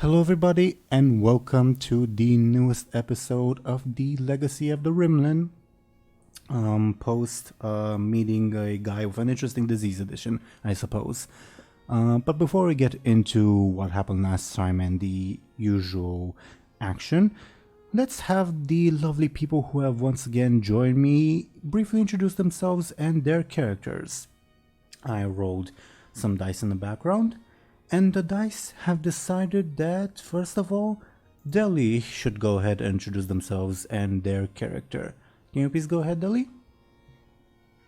Hello, everybody, and welcome to the newest episode of the Legacy of the Rimlen. Post meeting a guy with an interesting disease edition, I suppose. But before we get into what happened last time and the usual action, let's have the lovely people who have once again joined me briefly introduce themselves and their characters. I rolled some dice in the background, and the dice have decided that, first of all, Dely should go ahead and introduce themselves and their character. Can you please go ahead, Dely?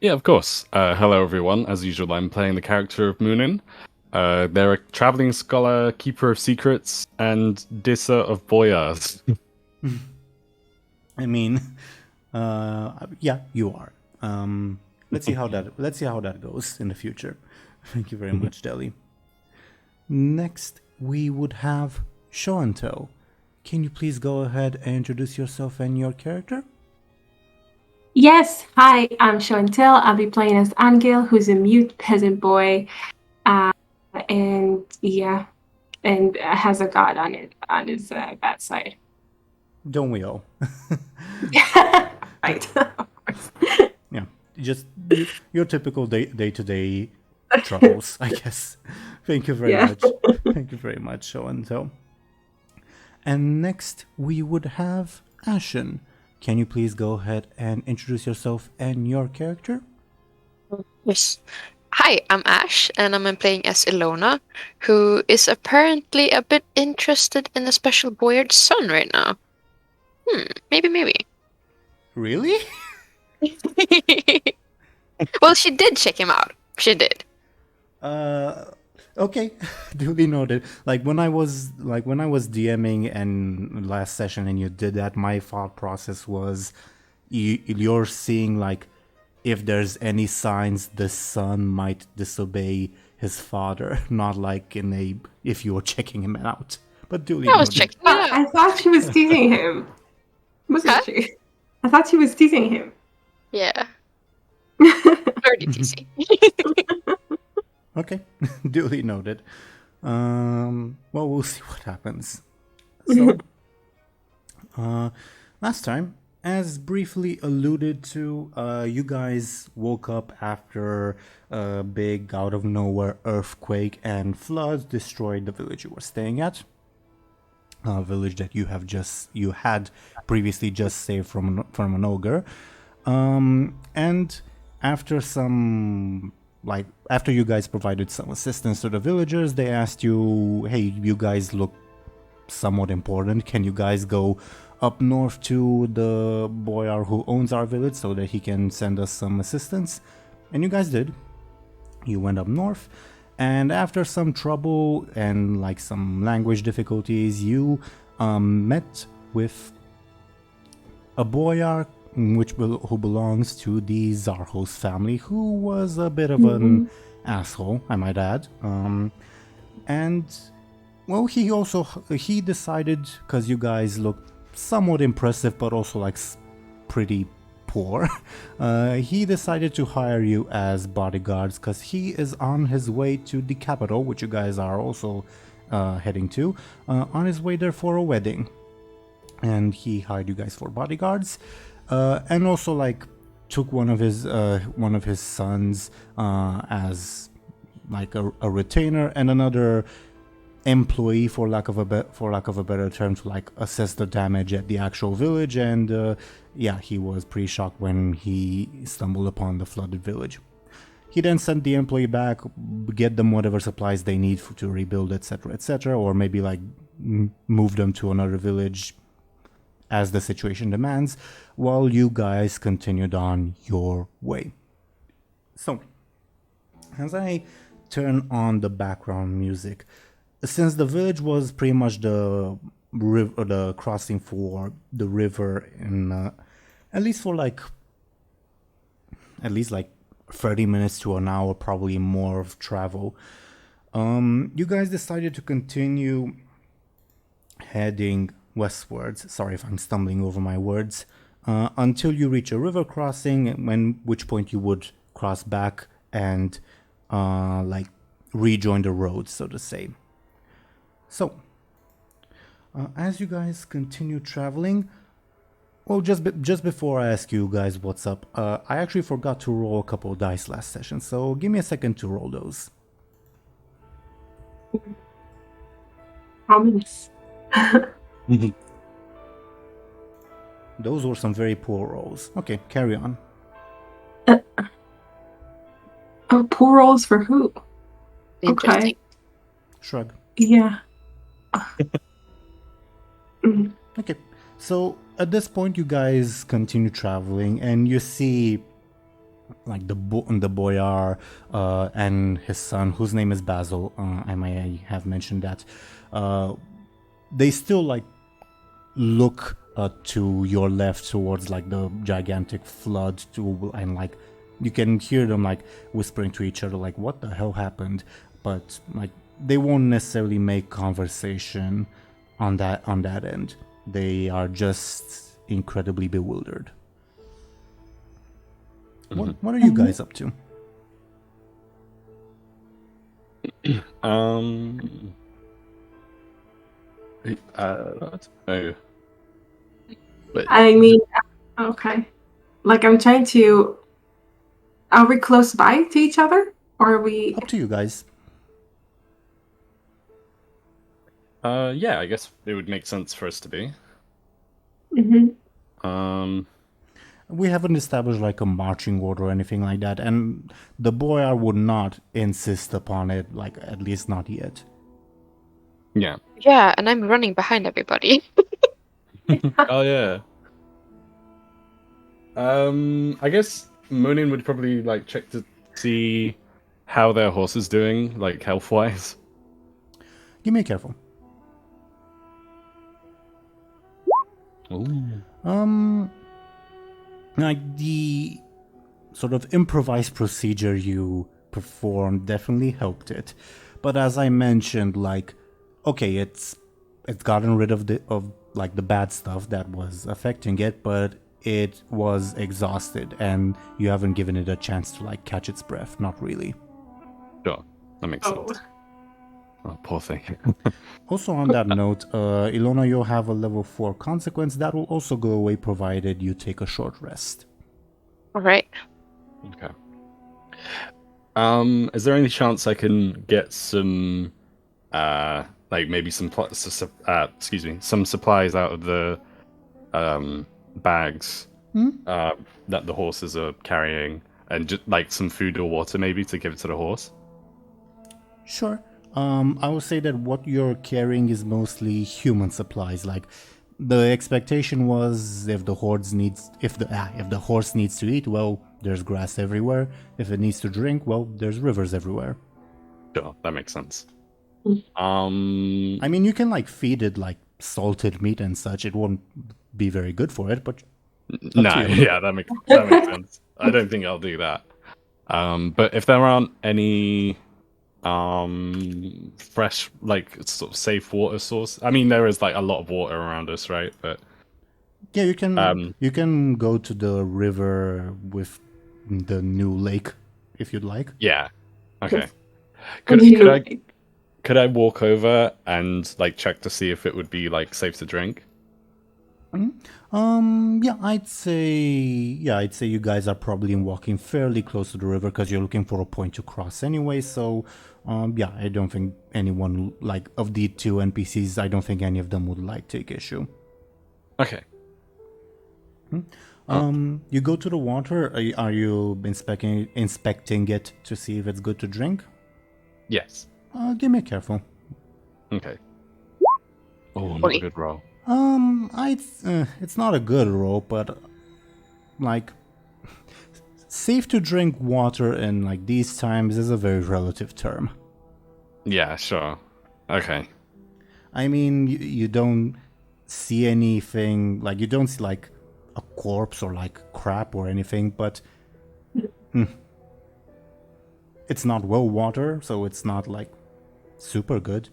Yeah, of course. Hello, everyone. As usual, I'm playing the character of Muninn. They're a traveling scholar, keeper of secrets, and disser of boyars. I mean, yeah, you are. Let's see how that goes in the future. Thank you very much, Dely. Next, we would have Show&Tell. Can you please go ahead and introduce yourself and your character? Yes, hi, I'm Show&Tell. I'll be playing as Anghel, who's a mute peasant boy, and has a god on his bad side. Don't we all? Right. Yeah, just your typical day-to-day troubles, I guess. Thank you very much. Thank you very much, Show&Tell. And next, we would have Ashen. Can you please go ahead and introduce yourself and your character? Yes. Hi, I'm Ash, and I'm playing as Illona, who is apparently a bit interested in a special boyard son right now. Maybe. Really? Well, she did check him out. She did. Okay, duly noted. When I was DMing and last session, and you did that, my thought process was, you're seeing if there's any signs the son might disobey his father, not if you were checking him out. But duly noted. I was checking him out. I thought she was teasing him. Wasn't she? I thought she was teasing him. Yeah. Dirty teasing. Okay, duly noted. Well, we'll see what happens. So, last time, as briefly alluded to, you guys woke up after a big out-of-nowhere earthquake and floods destroyed the village you were staying at. A village that you had previously just saved from an ogre. And after after you guys provided some assistance to the villagers, they asked you, hey, you guys look somewhat important. Can you guys go up north to the boyar who owns our village so that he can send us some assistance? And you guys did. You went up north, and after some trouble and some language difficulties, you met with a boyar who belongs to the Zarhos family, who was a bit of an asshole, I might add. And well, he decided, because you guys look somewhat impressive, but also pretty poor, he decided to hire you as bodyguards, because he is on his way to the capital, which you guys are also heading to, on his way there for a wedding. And he hired you guys for bodyguards. And also took one of his sons as a retainer, and another employee, for lack of a better term, to assess the damage at the actual village. And he was pretty shocked when he stumbled upon the flooded village. He then sent the employee back, get them whatever supplies they need to rebuild, etc., or maybe move them to another village as the situation demands, while you guys continued on your way. So, as I turn on the background music, since the village was pretty much the crossing for the river in at least 30 minutes to an hour, probably more of travel, you guys decided to continue heading westwards. Sorry if I'm stumbling over my words. Until you reach a river crossing, which point you would cross back and rejoin the road, so to say. So, As you guys continue traveling, well, just before I ask you guys what's up, I actually forgot to roll a couple of dice last session, so give me a second to roll those. Ominous. Those were some very poor rolls. Okay, carry on. Oh, poor rolls for who? Interesting. Okay. Shrug. Yeah. Mm. Okay, so at this point you guys continue traveling and you see like the boyar and his son, whose name is Basil. I may have mentioned that. They still like look to your left towards like the gigantic flood and like you can hear them like whispering to each other like what the hell happened, but like they won't necessarily make conversation on that end. They are just incredibly bewildered. What are you guys up to? But I mean, okay. Like, I'm trying to. Are we close by to each other? Or are we. Up to you guys. yeah, I guess it would make sense for us to be. Mm-hmm. We haven't established like a marching order or anything like that, and the boyar would not insist upon it, like at least not yet. Yeah. Yeah, and I'm running behind everybody. Oh yeah. I guess Muninn would probably like check to see how their horse is doing, like health wise. Give me a careful. Ooh. Like the sort of improvised procedure you performed definitely helped it, but as I mentioned, like, okay, it's gotten rid of the bad stuff that was affecting it, but it was exhausted, and you haven't given it a chance to like catch its breath. Not really. Sure, that makes Oh. sense. Oh, poor thing. Also on that note, Illona, you'll have a level 4 consequence that will also go away provided you take a short rest. Alright. Okay. Is there any chance I can get some, like maybe some some supplies out of the bags that the horses are carrying, and just like some food or water maybe to give it to the horse? Sure. I would say that what you're carrying is mostly human supplies. Like, the expectation was if the horse needs to eat, well, there's grass everywhere. If it needs to drink, well, there's rivers everywhere. Sure, that makes sense. I mean, you can like feed it like salted meat and such. It won't be very good for it, but no, yeah, that makes sense. I don't think I'll do that. But if there aren't any fresh, like sort of safe water source, I mean, there is like a lot of water around us, right? But yeah, you can go to the river with the new lake if you'd like. yeah, okay. Anyway. Could I walk over and like check to see if it would be like safe to drink? Yeah, I'd say you guys are probably walking fairly close to the river because you're looking for a point to cross anyway. So, yeah, I don't think anyone like of the two NPCs, I don't think any of them would like take issue. Okay. You go to the water. Are you inspecting it to see if it's good to drink? Yes. Give me a careful. Okay. Oh, not a good roll. It's not a good roll, but like safe to drink water in like these times is a very relative term. Yeah, sure. Okay. I mean, you don't see anything, like you don't see like a corpse or like crap or anything, but it's not well water, so it's not like super good,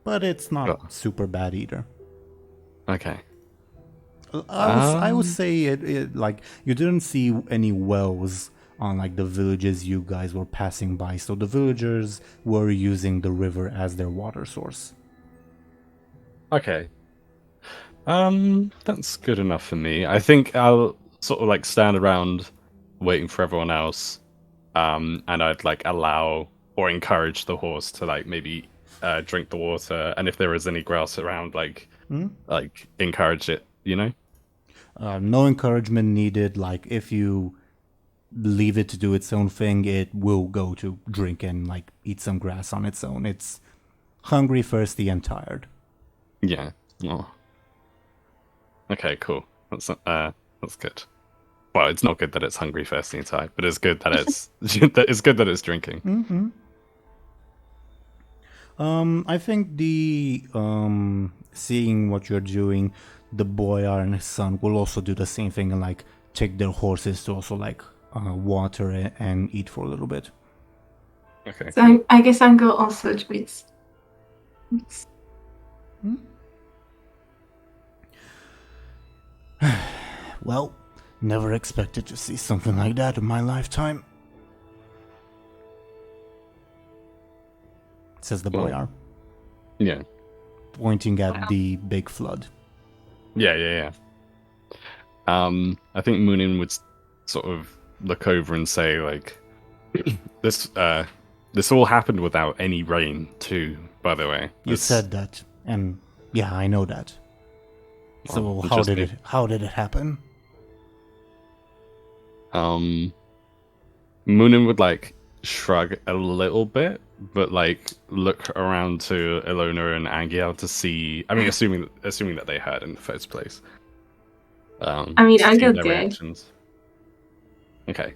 but it's not super bad either. Okay. I would say it like you didn't see any wells on like the villages you guys were passing by, so the villagers were using the river as their water source. Okay. That's good enough for me. I think I'll sort of like stand around waiting for everyone else. And I'd like allow or encourage the horse to like maybe drink the water, and if there is any grass around, like encourage it, you know? No encouragement needed. Like, if you leave it to do its own thing, it will go to drink and like eat some grass on its own. It's hungry, thirsty, and tired. Yeah. Oh. Okay, cool. That's good. Well, it's not good that it's hungry, thirsty, and tired, but it's good that it's it's good that it's drinking. Mm-hmm. I think the seeing what you're doing, the boyar and his son will also do the same thing and like take their horses to also like water and eat for a little bit. Okay. So I guess Anghel also joins. Well, never expected to see something like that in my lifetime, says the boyar, Yeah. pointing at the big flood. Yeah. I think Muninn would sort of look over and say, like, this all happened without any rain, too. By the way, You said that, and yeah, I know that. So Well, how did it happen? Muninn would like shrug a little bit, but like look around to Illona and Anghel to see. I mean, assuming that they heard in the first place. I mean, to see Anghel their did. reactions. Okay.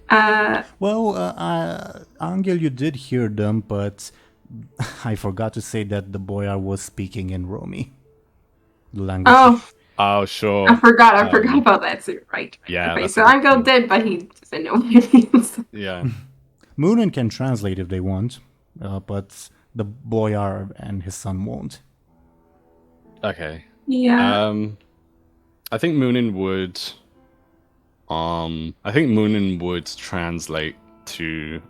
Well, Angel, you did hear them, but I forgot to say that the boyar was speaking in Romi, the language. Oh, sure. I forgot about that too, right? Yeah, Okay, that's so a good Anghel point. did, but he doesn't know what it means. Yeah. Muninn can translate if they want, but the boyar and his son won't. Okay. Yeah. I think Muninn would. I think Muninn would translate to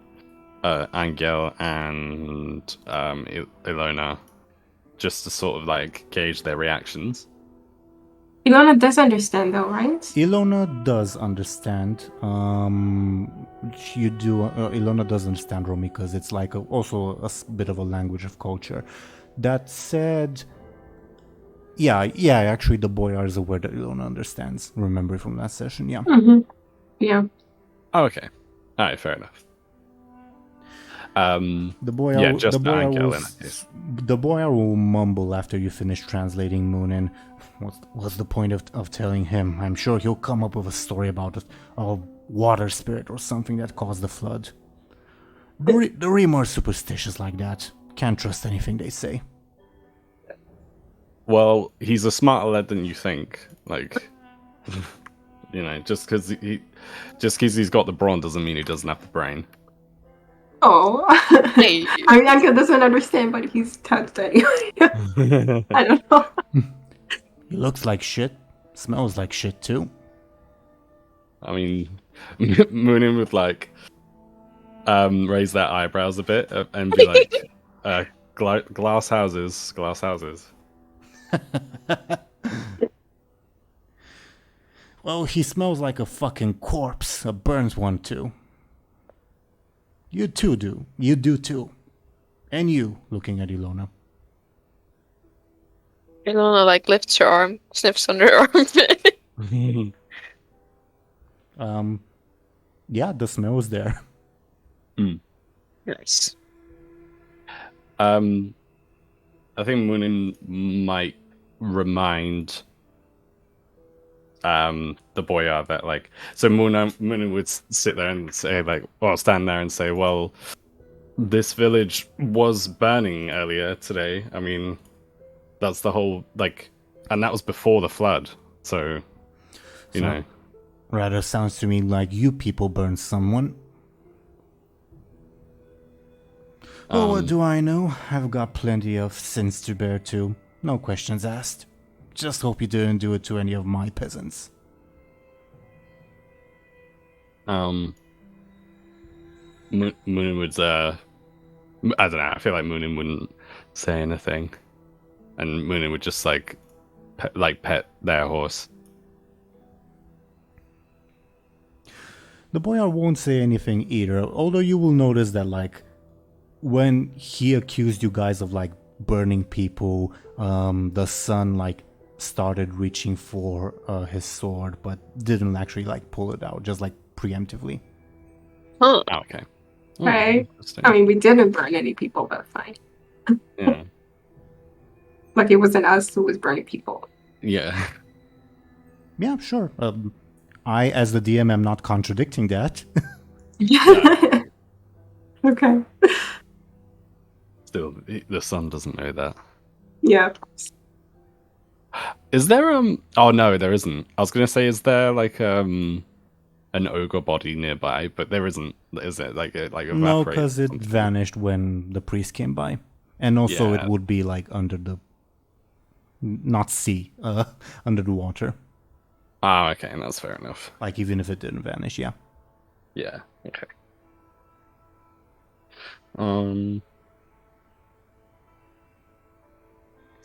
Anghel and Illona, just to sort of like gauge their reactions. Illona does understand though, right? Illona does understand. Illona does understand Romi because it's like also a bit of a language of culture. That said, yeah. Actually, the boyar is aware that Illona understands. Remember from last session, yeah. Mm-hmm. Yeah. Oh, okay. All right, fair enough. The boyar, yeah, just the boyar Anghel will, in that case. the boyar will mumble after you finish translating Muninn. What's the point of telling him? I'm sure he'll come up with a story about a water spirit or something that caused the flood. The Rim are superstitious like that. Can't trust anything they say. Well, he's a smarter lad than you think. Like, you know, just because he's got the brawn doesn't mean he doesn't have the brain. Oh. Hey. I mean, Anghel doesn't understand, but he's touched anyway. I don't know. He looks like shit. Smells like shit too. I mean, Muninn would like raise their eyebrows a bit and be like, glass houses. Well, he smells like a fucking corpse. A burns one too. You too do. You do too. And you, looking at Illona. Illona like lifts her arm, sniffs on her arm. Yeah, the smell is there. Nice. I think Muninn might remind the boyar that like, so Muninn would sit there and say like, or stand there and say, well, this village was burning earlier today. I mean, that's the whole like, and that was before the flood. So, you know, Rather sounds to me like you people burned someone. Well, what do I know? I've got plenty of sins to bear too. No questions asked. Just hope you didn't do it to any of my peasants. Muninn would, I don't know, I feel like Muninn wouldn't say anything. And Muninn would just like pet their horse. The boyar won't say anything either, although you will notice that, like, when he accused you guys of, like, burning people, the son, like, started reaching for his sword, but didn't actually, like, pull it out, just, like, preemptively. Huh. Oh, okay. Right. Interesting. I mean, we didn't burn any people, but fine. Yeah. Like, it wasn't us who was burning people. Yeah. Yeah, sure. I, as the DM, am not contradicting that. Yeah. Okay. Still, the son doesn't know that. Yeah. Is there Oh no, there isn't. I was gonna say, is there like an ogre body nearby? But there isn't. Is it like evaporated? No, because it something? vanished when the priest came by. And also it Yeah. would be, like, under the... Not sea, under the water. Ah, okay, that's fair enough. Like, even if it didn't vanish, yeah. Yeah. Okay.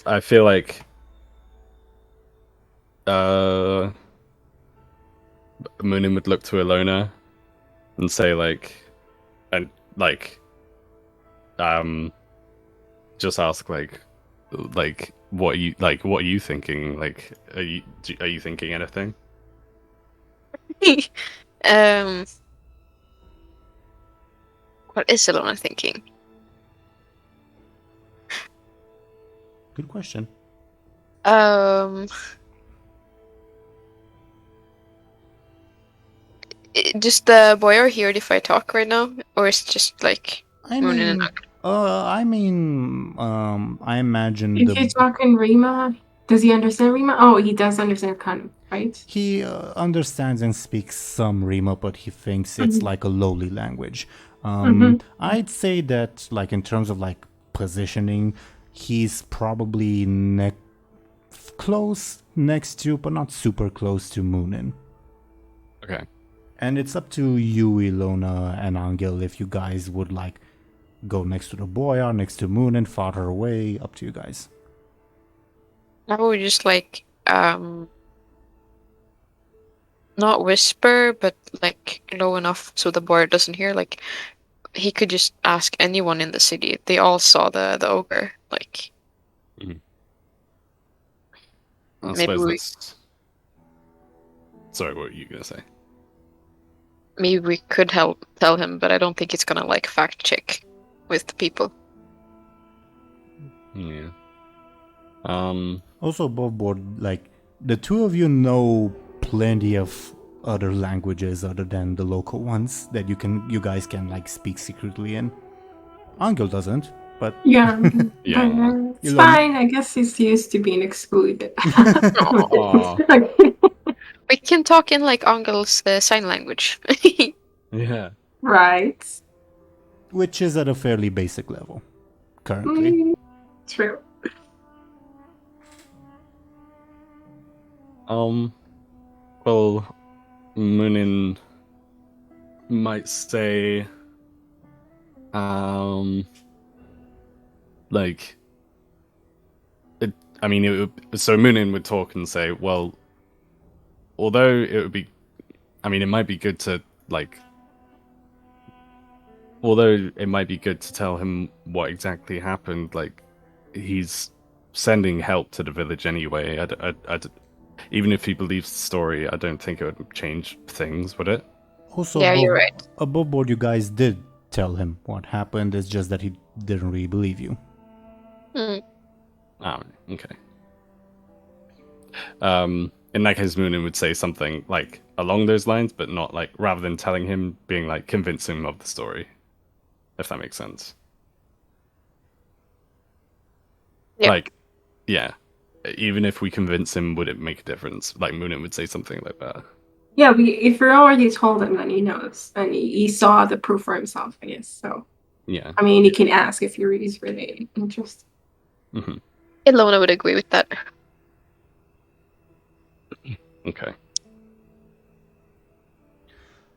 I feel like Muninn would look to Illona and say just ask what are you thinking? Like, are you thinking anything? What is Illona thinking? Good question. Just the boyar heard if I talk right now, or is it just like Muninn and I imagine Is he talking Rima? Does he understand Rima? Oh, he does understand kind of, right? he understands and speaks some Rima, but he thinks it's like a lowly language. I'd say that, like, in terms of, like, positioning, he's probably close next to, but not super close to Muninn. Okay. And it's up to you, Illona and Anghel, if you guys would, like, go next to the boyar, next to Muninn, farther away, up to you guys. I would just like not whisper, but like low enough so the boyar doesn't hear. Like, he could just ask anyone in the city. They all saw the ogre. Like, I maybe suppose we that's... Sorry, what were you gonna say? maybe we could help tell him, but I don't think it's gonna like fact check with the people. Yeah. Also, above board, like, the two of you know plenty of other languages other than the local ones that you guys can, like, speak secretly in. Anghel doesn't, but Yeah. Yeah. It's fine. I guess he's used to being excluded. Aw. We can talk in like Anghel's sign language. Yeah. Right. which is at a fairly basic level currently. True. Well, Muninn might say, like, it, I mean, so Muninn would talk and say, well, although it would be, I mean, it might be good to, like, although it might be good to tell him what exactly happened, like, he's sending help to the village anyway. Even if he believes the story, I don't think it would change things, would it? Also, Yeah, you're right. above board, you guys did tell him what happened. It's just that he didn't really believe you. Oh, okay. In that case, Muninn would say something like along those lines, but not like, rather than telling him, being like, convince him of the story, if that makes sense. Yep. Like, yeah. Even if we convince him, would it make a difference? Like, Muninn would say something like that. Yeah, if we already told him, then he knows. And he saw the proof for himself, I guess. So, Yeah. I mean, he can ask if he's really interested. Mm-hmm. Illona would agree with that. Okay.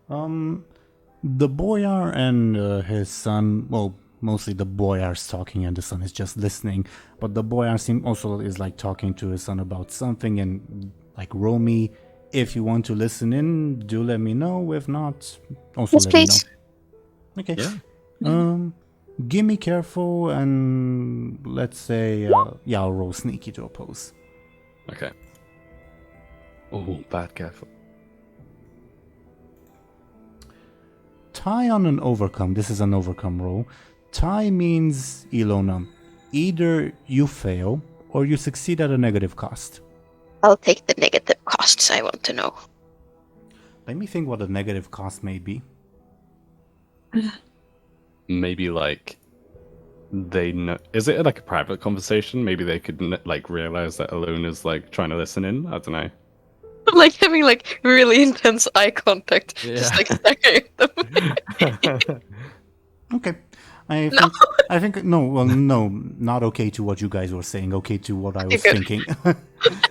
The boyar and his son, well, mostly the boyar's talking and the son is just listening. But the boyar also is like talking to his son about something, and like Romy, if you want to listen in, do let me know. If not, also Yes, let please. me know. Okay. Yeah. Give me careful and let's say, yeah, I'll roll sneaky to oppose. Okay. Oh, bad careful. Tie on an overcome. This is an overcome roll. Tie means, Illona, either you fail or you succeed at a negative cost. I'll take the negative costs, I want to know. Let me think what a negative cost may be. Maybe like they know. Is it like a private conversation? Maybe they could like realize that Illona's like trying to listen in. I don't know. Like having like really intense eye contact, just like staring at them. Okay. I No. think no, not okay to what you guys were saying, okay to what I was good. thinking.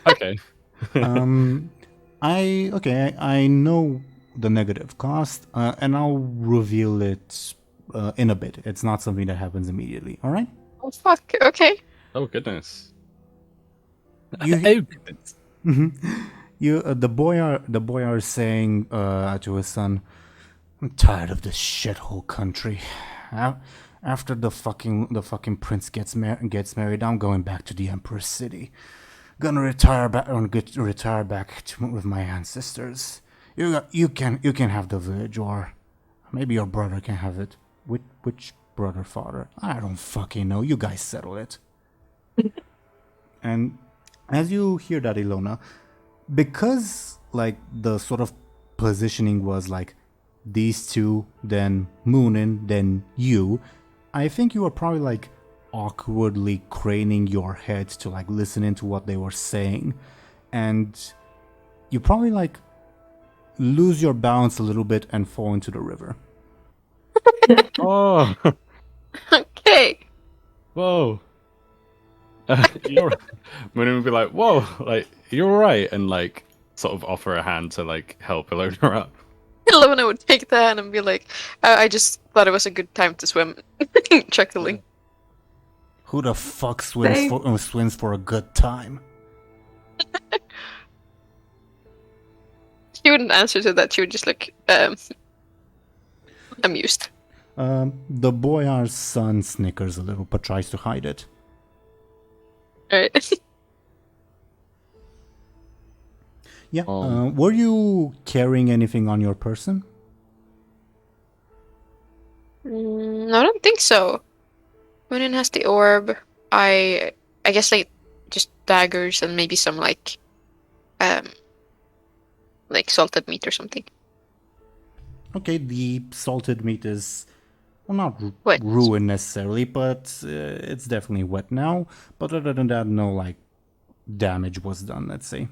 Okay. I know the negative cost, and I'll reveal it in a bit. It's not something that happens immediately. All right? Oh fuck. Okay. Oh goodness. You, the boyar is saying to his son, "I'm tired of this shithole country. After the fucking prince gets married, I'm going back to the emperor's city. Gonna retire back with my ancestors. You can have the village, or maybe your brother can have it. Which brother, father? I don't fucking know. You guys settle it." And as you hear that, Illona, because like the sort of positioning was like these two, then Muninn, then you, I think you were probably like awkwardly craning your head to like listen into what they were saying, and you probably like lose your balance a little bit and fall into the river. Oh. Okay. Whoa. Muninn would be like, "Whoa, like you're all right," and like sort of offer a hand to like help Illona up. Illona would take the hand and be like, I just thought it was a good time to swim. Chuckling. Who the fuck swims for a good time? She wouldn't answer to that. She would just look amused. The boyar's son snickers a little but tries to hide it. Alright. Yeah. Were you carrying anything on your person? No, I don't think so. Muninn has the orb. I guess like just daggers and maybe some like salted meat or something. Okay, the salted meat is, well, not Wet. ruined necessarily, but it's definitely wet now. But other than that, no like damage was done, let's say.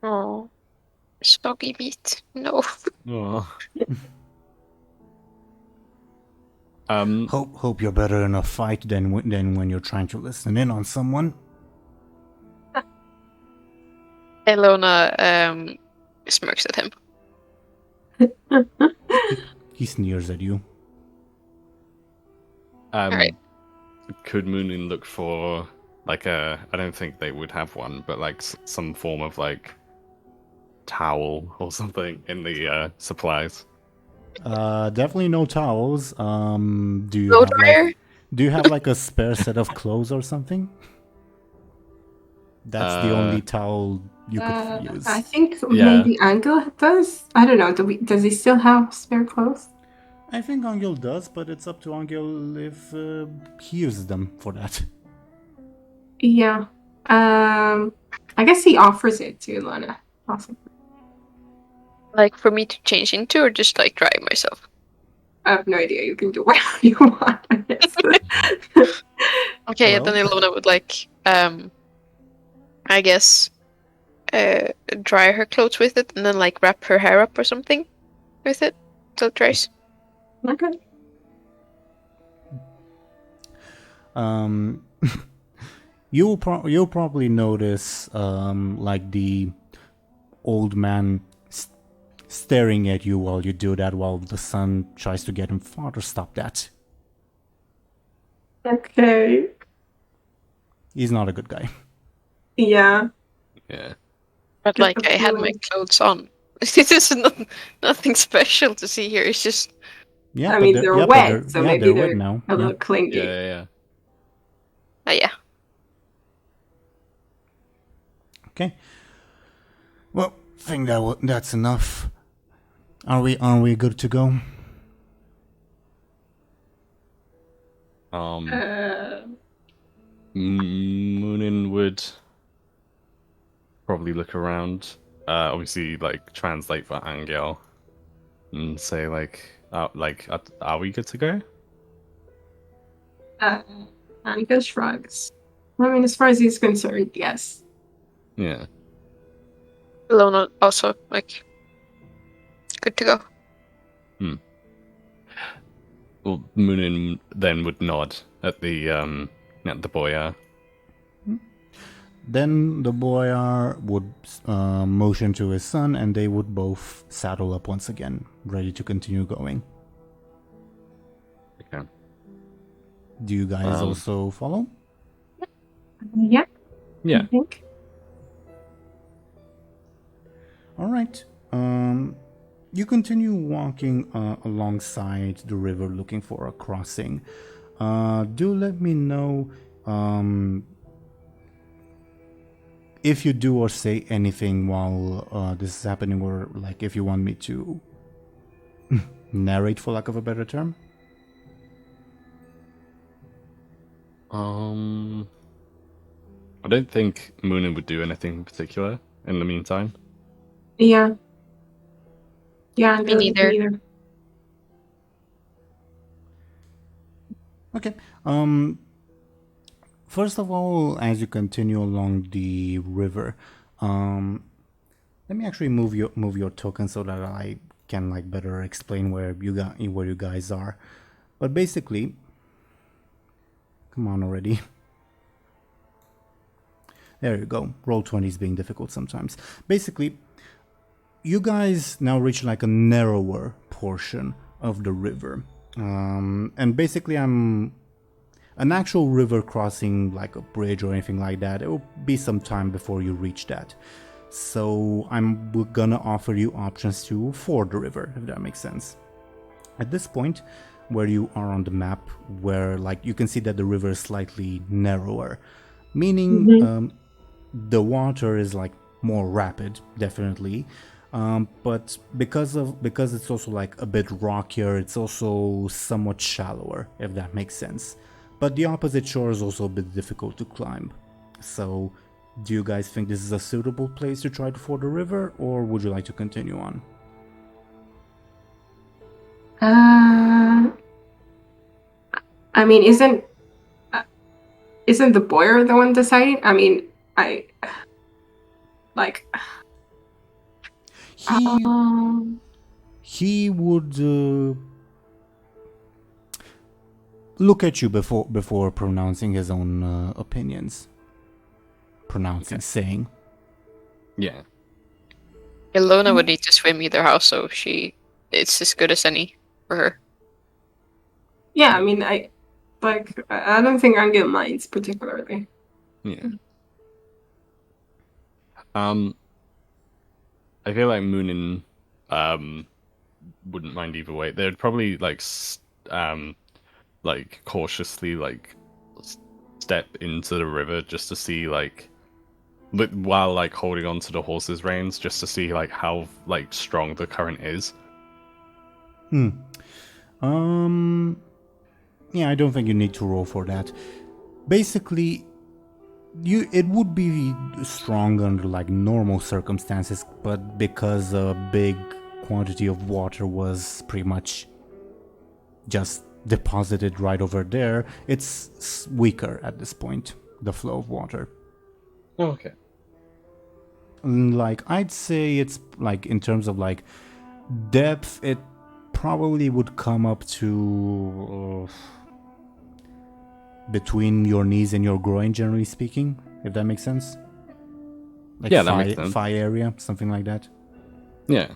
Oh, soggy meat. No. Oh. Hope you're better in a fight than when you're trying to listen in on someone. Illona smirks at him. He sneers at you. Alright. Could Muninn look for like I don't think they would have one, but like some form of like towel or something in the supplies? Definitely no towels. Do you Blow have dryer? like, do you have like a spare set of clothes or something? That's the only towel you could use. I think Yeah. maybe Anghel does. I don't know. Does he still have spare clothes? I think Anghel does, but it's up to Anghel if he uses them for that. Yeah. I guess he offers it to Illona. Awesome. Like for me to change into or just like dry myself? I have no idea. You can do whatever you want. I guess. Okay, Well. then Illona would like I guess dry her clothes with it and then like wrap her hair up or something with it so it dries. Okay. You'll probably notice like the old man staring at you while you do that, while the son tries to get him. Father, stop that. Okay. He's not a good guy. Yeah. Yeah. But Get like, the I had my feeling. clothes on. It is nothing special to see here. It's just Yeah, I but mean, they're but wet, so maybe they're wet they're now. a Yeah. little clingy. Yeah. yeah. Okay. Well, I think that's enough. Are we good to go? Uh, Muninn would probably look around. Obviously, like translate for Anghel and say are we good to go? Anghel shrugs. I mean, as far as he's concerned, yes. Yeah. Illona also like good to go. Well, Muninn then would nod at the boyar. Then the boyar would motion to his son, and they would both saddle up once again, ready to continue going. Okay. Do you guys also follow? Yeah. Yeah. I think. All right. You continue walking alongside the river, looking for a crossing. Do let me know if you do or say anything while this is happening, or like if you want me to narrate, for lack of a better term. I don't think Muninn would do anything in particular in the meantime. Yeah. Yeah, Me neither. Okay. First of all, as you continue along the river, let me actually move your token so that I can like better explain where you guys are. But basically, come on already. There you go. Roll20 is being difficult sometimes. Basically, you guys now reach like a narrower portion of the river. And basically an actual river crossing, like a bridge or anything like that, it will be some time before you reach that. So I'm gonna offer you options to ford the river, if that makes sense. At this point, where you are on the map, where like you can see that the river is slightly narrower, meaning the water is like more rapid, definitely. But because it's also like a bit rockier, it's also somewhat shallower, if that makes sense. But the opposite shore is also a bit difficult to climb. So, do you guys think this is a suitable place to try to ford the river, or would you like to continue on? I mean, isn't the boyar the one deciding? I mean, He would look at you before pronouncing his own opinions. Saying. Yeah. Illona would need to swim either how, so it's as good as any for her. Yeah, I mean, I don't think Anghel minds particularly. Yeah. I feel like Muninn wouldn't mind either way. They'd probably like cautiously step into the river just to see while like holding on to the horse's reins, just to see like how like strong the current is. Yeah, I don't think you need to roll for that. Basically, it would be strong under like normal circumstances, but because a big quantity of water was pretty much just deposited right over there, it's weaker at this point, the flow of water. Oh, okay. Like, I'd say it's like in terms of like depth, it probably would come up to between your knees and your groin, generally speaking, if that makes sense. Like yeah, that makes sense. thigh area, something like that. Yeah,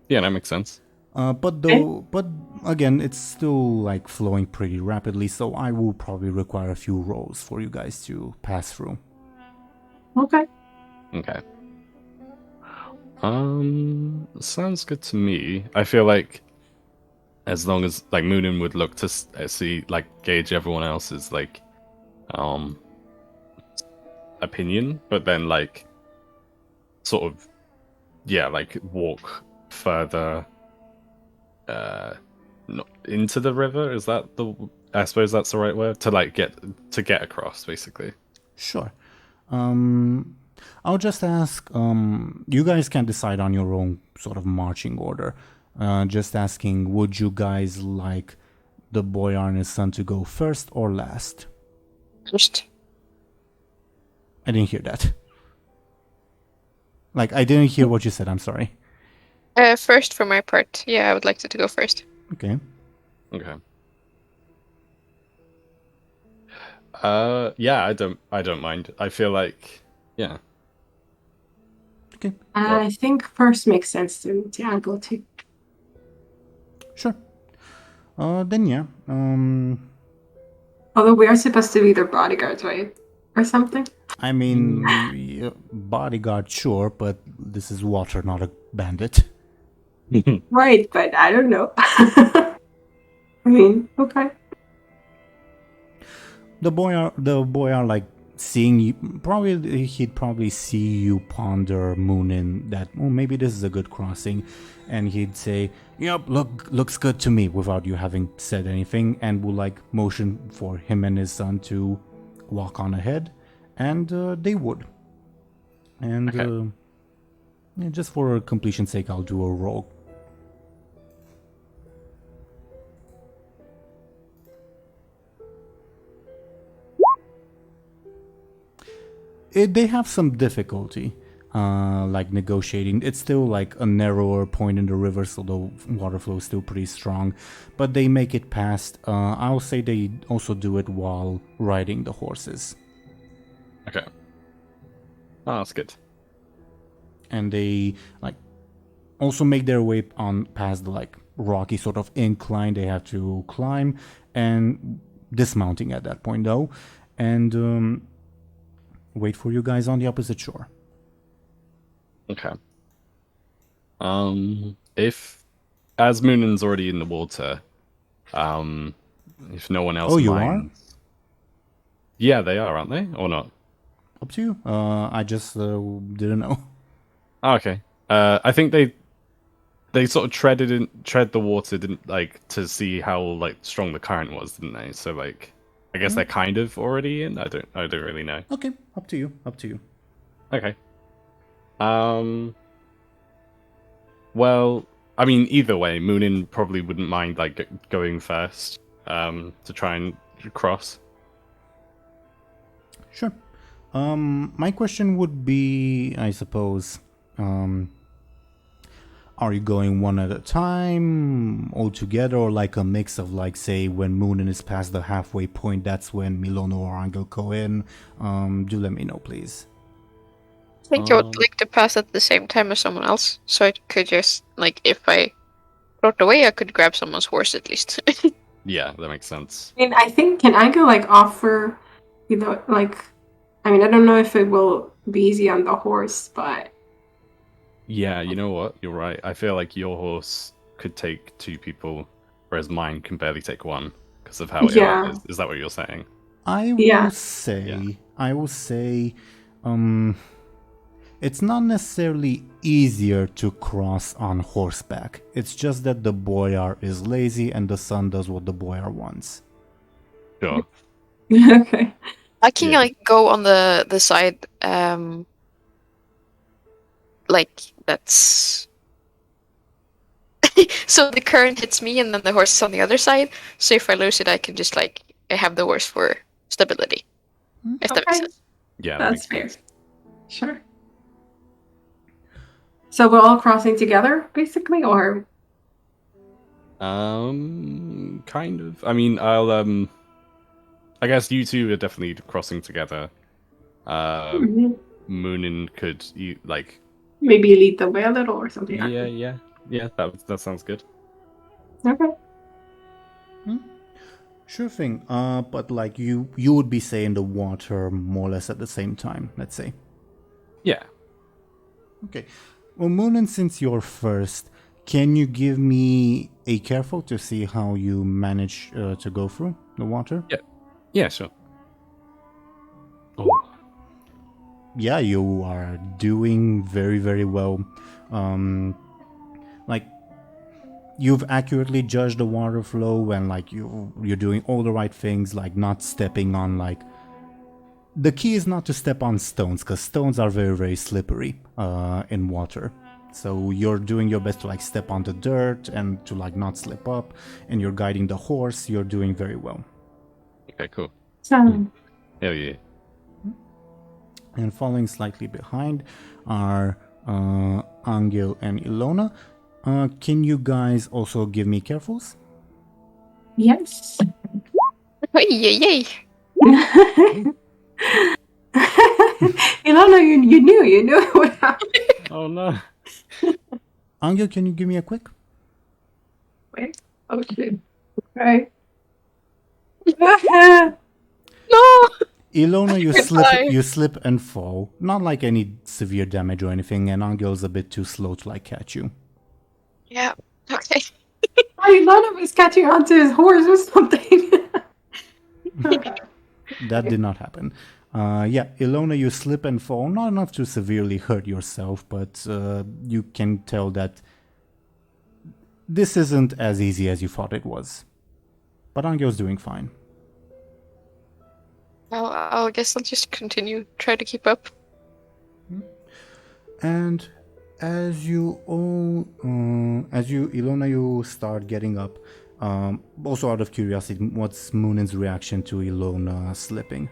that makes sense. But again, it's still like flowing pretty rapidly, so I will probably require a few rolls for you guys to pass through. Okay. Okay. Sounds good to me. I feel like as long as like Muninn would look to see like gauge everyone else's like opinion, but then like sort of like walk further not into the river. Is that I suppose that's the right word to like get across basically. Sure. I'll just ask, you guys can decide on your own sort of marching order. Just asking, would you guys like the boyar and his son to go first or last? First. I didn't hear that. Like, I didn't hear what you said, I'm sorry. First for my part. Yeah, I would like to go first. Okay. Okay. Yeah, I don't mind. I feel like yeah. Okay. I think first makes sense to Anghel too. Sure. Then yeah. Although we are supposed to be their bodyguards, right? Or something? I mean, bodyguard, sure, but this is water, not a bandit. Right, but I don't know. I mean, okay. The boy are like seeing you. He'd probably see you ponder Muninn that maybe this is a good crossing, and he'd say, "Yep, looks good to me," without you having said anything, and will like motion for him and his son to walk on ahead, and they would. And Okay. yeah, just for completion's sake, I'll do a roll. They have some difficulty, like negotiating. It's still like a narrower point in the river, so the water flow is still pretty strong. But they make it past. I'll say they also do it while riding the horses. Okay. Oh, that's good. And they like also make their way on past the like rocky sort of incline they have to climb, and dismounting at that point though, and wait for you guys on the opposite shore. Okay. If as Muninn's already in the water, if no one else You minds. Yeah, they are, aren't they? Or not? Up to you. I just didn't know. Oh, okay. I think they sort of tread the water, didn't like to see how like strong the current was, didn't they? So like I guess they're kind of already in. I don't really know. Okay, up to you. Up to you. Okay. Well, I mean, either way, Muninn probably wouldn't mind like going first, to try and cross. Sure. My question would be, I suppose, are you going one at a time, all together, or like a mix of like, say, when Muninn is past the halfway point, that's when Illona or Anghel go in? Do let me know, please. I think I would like to pass at the same time as someone else, so I could just like if I float away, I could grab someone's horse at least. Yeah, that makes sense. I mean, I think, can Anghel like offer, like, I mean, I don't know if it will be easy on the horse, but Yeah, you know what? You're right. I feel like your horse could take 2 people, whereas mine can barely take 1 because of how ill Yeah. it is. Is that what you're saying? I Yeah. will say, it's not necessarily easier to cross on horseback. It's just that the boyar is lazy and the son does what the boyar wants. Sure. okay. I can Yeah. like go on the side, like that's. So the current hits me, and then the horse is on the other side. So if I lose it, I can just like have the horse for stability. If that makes Okay. sense. Yeah, that That's makes fair. sense. Sure. So we're all crossing together, basically, or Kind of. I mean, I guess you two are definitely crossing together. Muninn could like. maybe lead the way a little or something. Yeah. That sounds good. Okay. Sure thing. But like you would be saying the water more or less at the same time, let's say. Yeah. Okay. Well, Muninn, since you're first, can you give me a careful to see how you manage to go through the water? Yeah. Yeah, sure. Oh. Yeah, you are doing very, very well. Like, you've accurately judged the water flow and like you're doing all the right things, like not stepping on like... The key is not to step on stones, because stones are very, very slippery in water. So you're doing your best to like step on the dirt and to like not slip up, and you're guiding the horse. You're doing very well. Okay, cool. So, Hell yeah. And following slightly behind are Anghel and Illona. Can you guys also give me carefuls? yes. Yay! Illona, you knew what happened. Oh no. Anghel, can you give me a quick? Wait. Oh shit. Right. No! Illona, you Goodbye. slip and fall. Not like any severe damage or anything, and Angel's a bit too slow to like catch you. Yeah, okay. Illona was catching onto his horse or something. That did not happen. Yeah, Illona, you slip and fall. Not enough to severely hurt yourself, but you can tell that this isn't as easy as you thought it was. But Angel's doing fine. I guess I'll just continue, try to keep up. And as you all, Illona, you start getting up. Also out of curiosity, what's Munin's reaction to Illona slipping?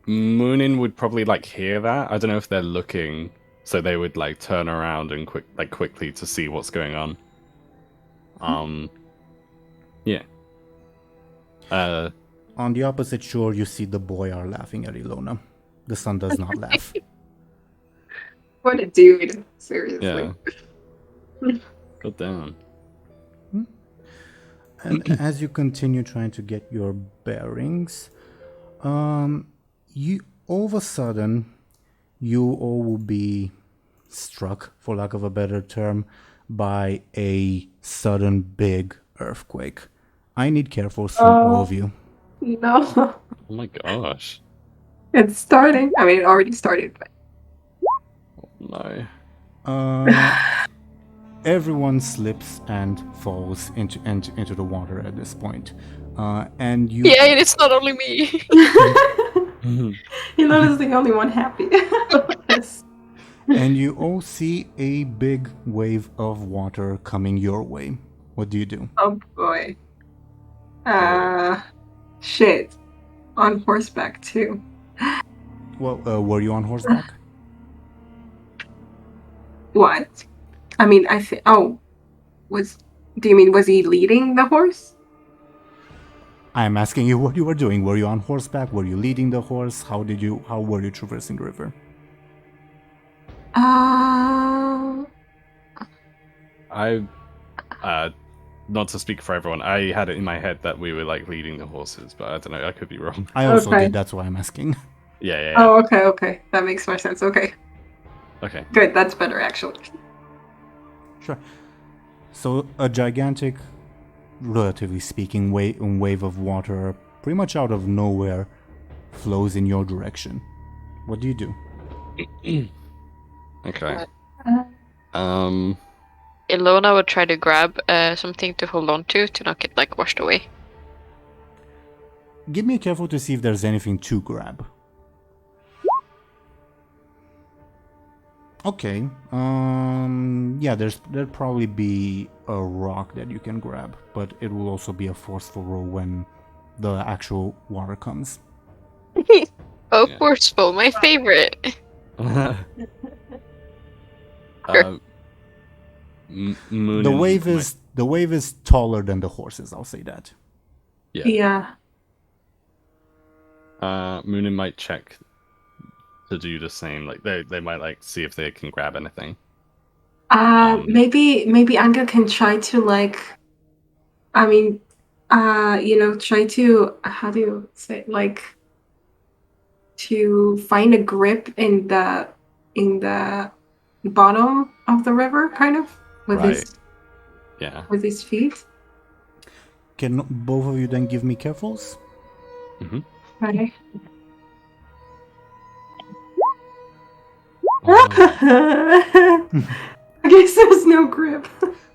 Muninn would probably like hear that. I don't know if they're looking, so they would like turn around and quickly to see what's going on. Yeah. On the opposite shore, you see the boy are laughing at Illona. The son does not laugh. What a dude. Seriously. Yeah. God damn. And as you continue trying to get your bearings, you all of a sudden, you all will be struck, for lack of a better term, by a sudden big earthquake. I need carefuls from all of you. No. Oh my gosh. It's starting. I mean, it already started, but No. Everyone slips and falls into the water at this point. And you... Yeah, and it's not only me. Illona's the only one happy. Yes. And you all see a big wave of water coming your way. What do you do? Oh boy. Shit. On horseback too. Well, were you on horseback? What? I mean, do you mean, was he leading the horse? I'm asking you what you were doing. Were you on horseback? Were you leading the horse? How were you traversing the river? Not to speak for everyone, I had it in my head that we were like leading the horses, but I don't know, I could be wrong. I also Okay. did, that's why I'm asking. Yeah. Oh, okay. That makes more sense. Okay. Okay. Good, that's better actually. Sure. So a gigantic, relatively speaking, wave of water, pretty much out of nowhere, flows in your direction. What do you do? Okay. Uh, Illona would try to grab something to hold on to not get like washed away. Give me a careful to see if there's anything to grab. Okay. Yeah, there'd probably be a rock that you can grab, but it will also be a forceful roll when the actual water comes. Oh, Yeah. forceful, my favorite. Muninn The wave is taller than the horses, I'll say that. yeah. Muninn might check to do the same. Like they might like see if they can grab anything. Maybe Anghel can try to like, I mean, try to, how do you say, like, to find a grip in the bottom of the river, kind of, with Right. his Yeah. with his feet. Can both of you then give me carefuls? Mm-hmm. Right. Oh. I guess there's no grip.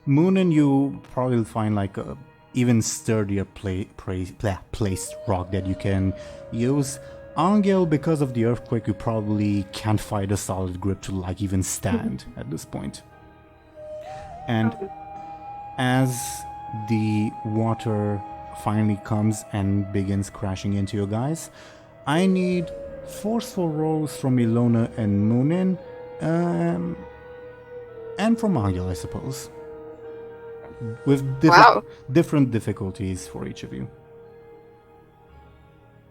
Muninn, you probably find like a even sturdier placed rock that you can use. Anghel, because of the earthquake, you probably can't find a solid grip to like even stand at this point. And as the water finally comes and begins crashing into you guys, I need forceful rolls from Illona and Muninn, and from Anghel, I suppose. With Wow. different difficulties for each of you.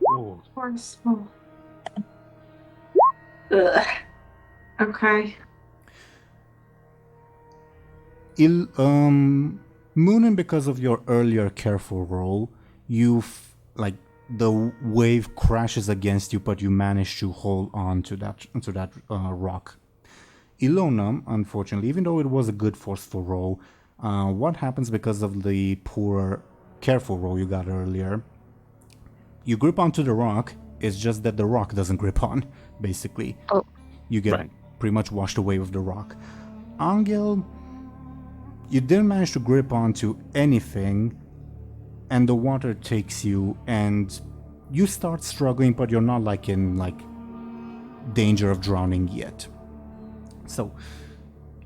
Oh. Forceful. Ugh. Okay. Muninn, because of your earlier careful roll, like the wave crashes against you, but you manage to hold on to that rock. Illona, unfortunately, even though it was a good forceful roll, what happens because of the poorer careful roll you got earlier? You grip onto the rock, it's just that the rock doesn't grip on, basically. Oh. You get pretty much washed away with the rock. Anghel, you didn't manage to grip onto anything, and the water takes you, and you start struggling, but you're not like in danger of drowning yet. So,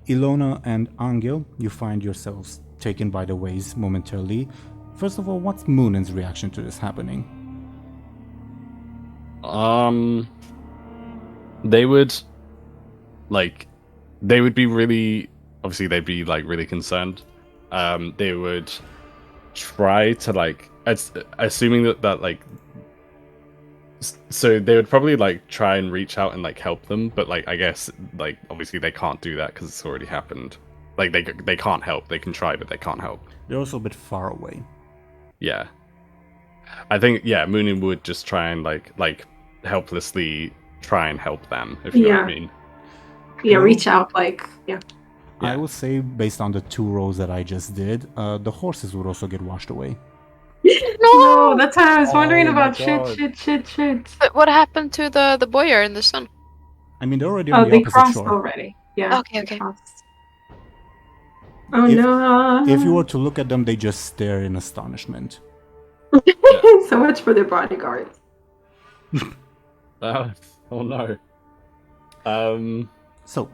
Illona and Anghel, you find yourselves taken by the waves momentarily. First of all, what's Muninn's reaction to this happening? They would be really, obviously they'd be like really concerned. They would try to like, assuming that like, so they would probably like try and reach out and like help them, but like I guess like obviously they can't do that because it's already happened. Like they can't help. They can try, but they can't help. They're also a bit far away. Yeah, I think Muninn would just try and like helplessly try and help them, if you know what I mean. Yeah, Well, reach out, like, yeah. I would say, based on the 2 rolls that I just did, the horses would also get washed away. No, that's what I was wondering Oh my about. God. Shit. But what happened to the boyar in the sun? I mean, they're already on Oh, the they opposite crossed shore. already. Yeah. Okay, they okay. crossed. Oh If- no. If you were to look at them, they just stare in astonishment. So much for their bodyguards. Oh no. So,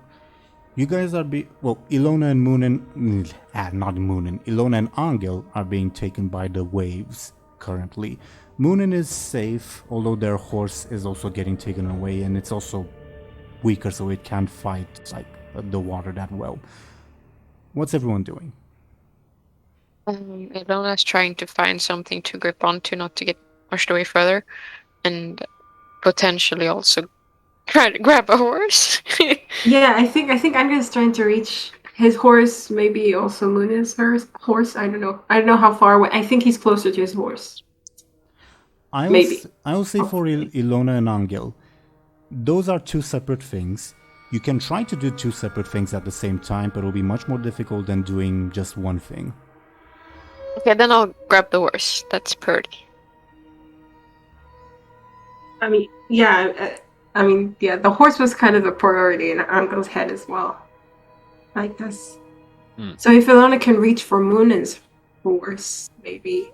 you guys are Illona and Muninn, not Muninn, Illona and Anghel are being taken by the waves currently. Muninn is safe, although their horse is also getting taken away, and it's also weaker, so it can't fight like the water that well. What's everyone doing? Ilona's trying to find something to grip onto, not to get pushed away further, and potentially also try to grab a horse. Yeah, I think Anga's trying to reach his horse. Maybe also Munin's horse. I don't know how far away. I think he's closer to his horse. I will say for Illona and Anghel, those are 2 separate things. You can try to do 2 separate things at the same time, but it'll be much more difficult than doing just one thing. Okay, then I'll grab the horse. That's pretty. I mean, yeah. The horse was kind of a priority in Angel's head as well. I guess. So if Illona can reach for Munin's horse, maybe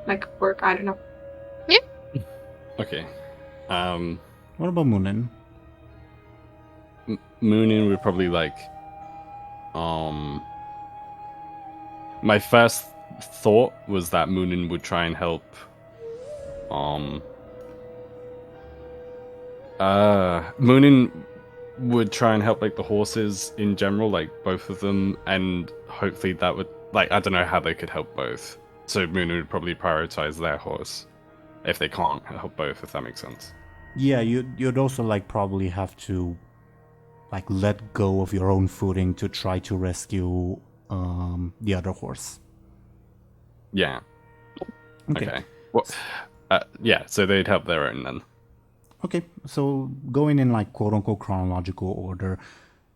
like work. I don't know. Yeah. Okay. What about Muninn? Muninn would probably like. My first thought was that Muninn would try and help. Muninn would try and help like the horses in general, like both of them, and hopefully that would like I don't know how they could help both. So Muninn would probably prioritize their horse if they can't help both, if that makes sense. Yeah, you'd also like probably have to like let go of your own footing to try to rescue the other horse. Yeah. Okay. Well, yeah, so they'd help their own then. Okay, so going in like quote-unquote chronological order,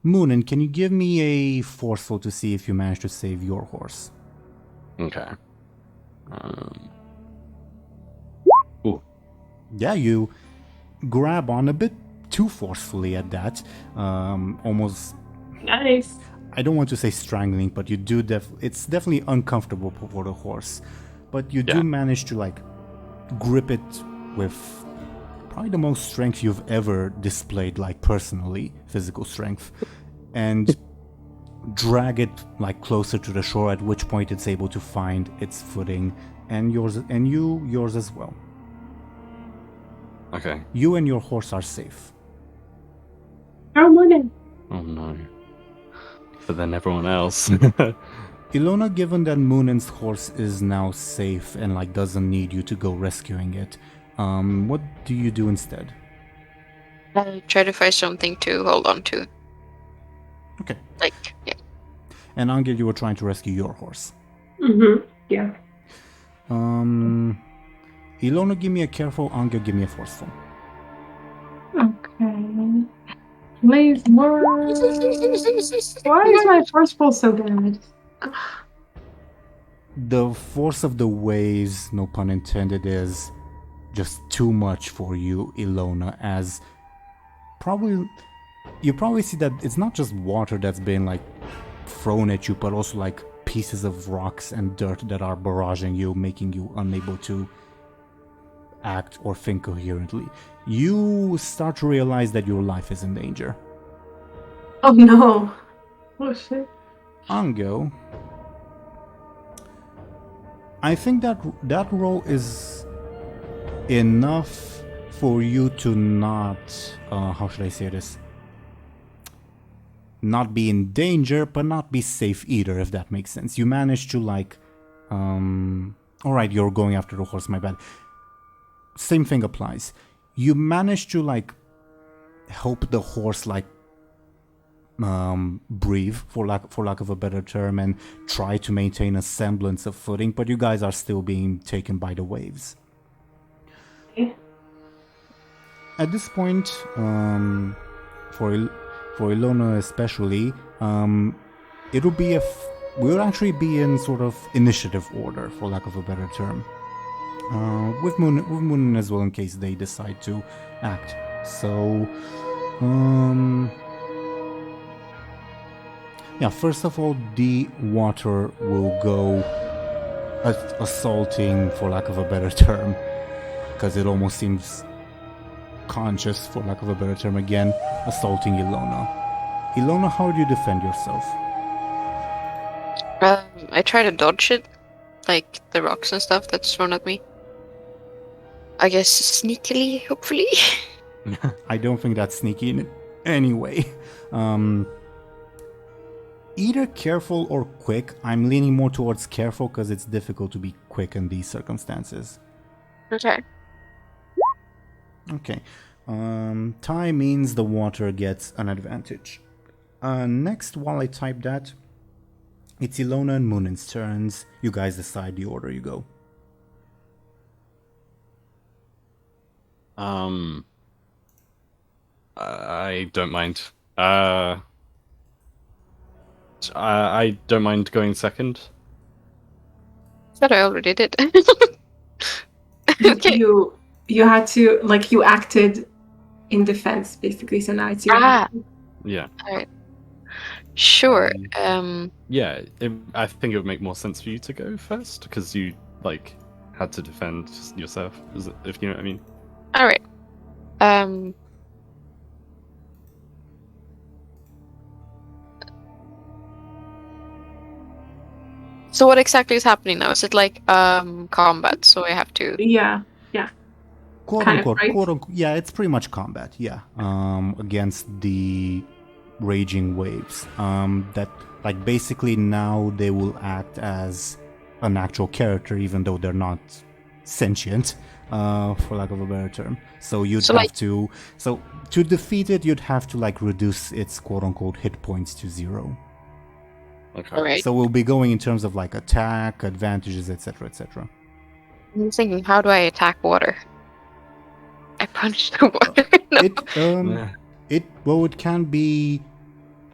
Muninn, can you give me a forceful to see if you manage to save your horse? Okay. Ooh. Yeah, you grab on a bit too forcefully at that. Almost, Nice. I don't want to say strangling, but you do it's definitely uncomfortable for the horse. But you do manage to like grip it with probably the most strength you've ever displayed, like personally, physical strength, and drag it like closer to the shore, at which point it's able to find its footing, and yours as well. Okay. You and your horse are safe. Oh, Muninn. Oh no. But then everyone else. Illona, given that Muninn's horse is now safe and like doesn't need you to go rescuing it, what do you do instead? Try to find something to hold on to. Okay. Like, yeah. And Anghel, you were trying to rescue your horse. Mm-hmm. Yeah. Illona, give me a careful. Anghel, give me a forceful. Okay. Please, more. Why is my forceful so bad? The force of the waves, no pun intended, is just too much for you, Illona, as you probably see that it's not just water that's been like thrown at you, but also like pieces of rocks and dirt that are barraging you, making you unable to act or think coherently. You start to realize that your life is in danger. Oh no. Oh shit. Anghel, I think that roll is enough for you to not, how should I say this? Not be in danger, but not be safe either, if that makes sense. You manage to like, alright, you're going after the horse, my bad. Same thing applies. You manage to like help the horse like breathe, for lack of a better term, and try to maintain a semblance of footing, but you guys are still being taken by the waves. Okay. At this point, for Illona especially, it'll be we'll actually be in sort of initiative order, for lack of a better term. With Muninn as well, in case they decide to act. So, yeah, first of all, the water will go assaulting, for lack of a better term, because it almost seems conscious, for lack of a better term again, assaulting Illona. Illona, how do you defend yourself? I try to dodge it, like the rocks and stuff that's thrown at me. I guess sneakily, hopefully. I don't think that's sneaky in any way. Either careful or quick. I'm leaning more towards careful because it's difficult to be quick in these circumstances. Okay. Okay. Tie means the water gets an advantage. Next, while I type that, it's Illona and Muninn's turns. You guys decide the order you go. I don't mind. I don't mind going second. That I already did. Okay. You had to, like, you acted in defense, basically, so now it's your Yeah. Alright. Sure. Yeah, I think it would make more sense for you to go first, because you, like, had to defend yourself, if you know what I mean. Alright. So what exactly is happening now? Is it like combat? So I have to. Yeah. Quote Kind of, unquote, right? quote unquote, yeah, it's pretty much combat, yeah. Against the raging waves. That, like, basically now they will act as an actual character, even though they're not sentient. for lack of a better term. So you'd So, have like- to. So to defeat it, you'd have to like reduce its quote unquote hit points to 0. Okay. Alright. So we'll be going in terms of like attack, advantages, etc., etc. I'm thinking, how do I attack water? I punch the water. No. Yeah. It can be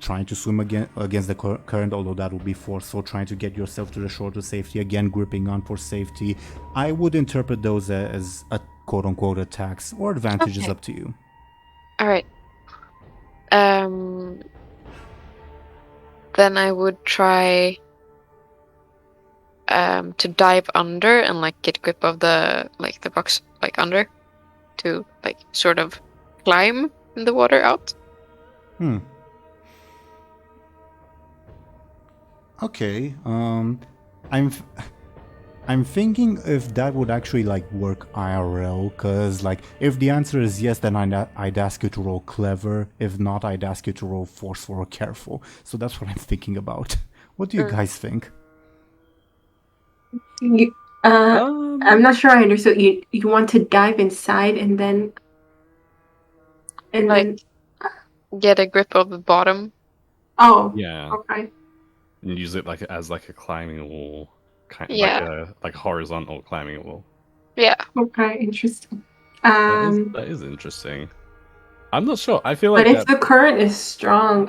trying to swim against the current, although that would be forceful. Trying to get yourself to the shore to safety, again gripping on for safety. I would interpret those as a quote unquote attacks or advantages, Okay. up to you. Alright. Then I would try to dive under and like get grip of the box like under to like sort of climb in the water out. Okay. I'm thinking if that would actually like work IRL, because like if the answer is yes, then I'd ask you to roll clever. If not, I'd ask you to roll forceful or careful. So that's what I'm thinking about. What do you guys think? I'm not sure I understood. You want to dive inside and then Like- Get a grip of the bottom. oh Yeah. okay. And use it as a climbing wall, kind of Yeah. like a horizontal climbing wall. Yeah. Okay, interesting. That is interesting. I'm not sure. I feel like But if the current is strong,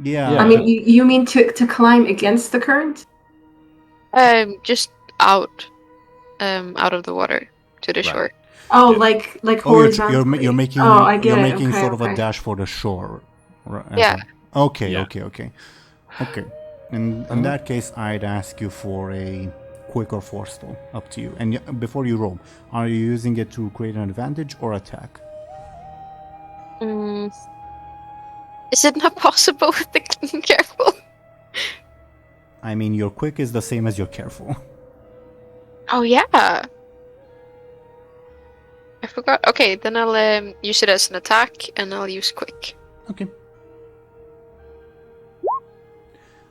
Yeah. I mean, you mean to climb against the current? Just out of the water to the Right. shore. Oh, Yeah. like Oh, horizontally. you're making Oh, I get you're it. making Okay, sort of a okay. dash for the shore. Right? Yeah. Okay. Yeah. Okay. In that case, I'd ask you for a quick or forceful, up to you. And before you roll, are you using it to create an advantage or attack? Is it not possible with the careful? I mean, your quick is the same as your careful. Oh yeah. I forgot. Okay, then I'll use it as an attack, and I'll use quick. Okay.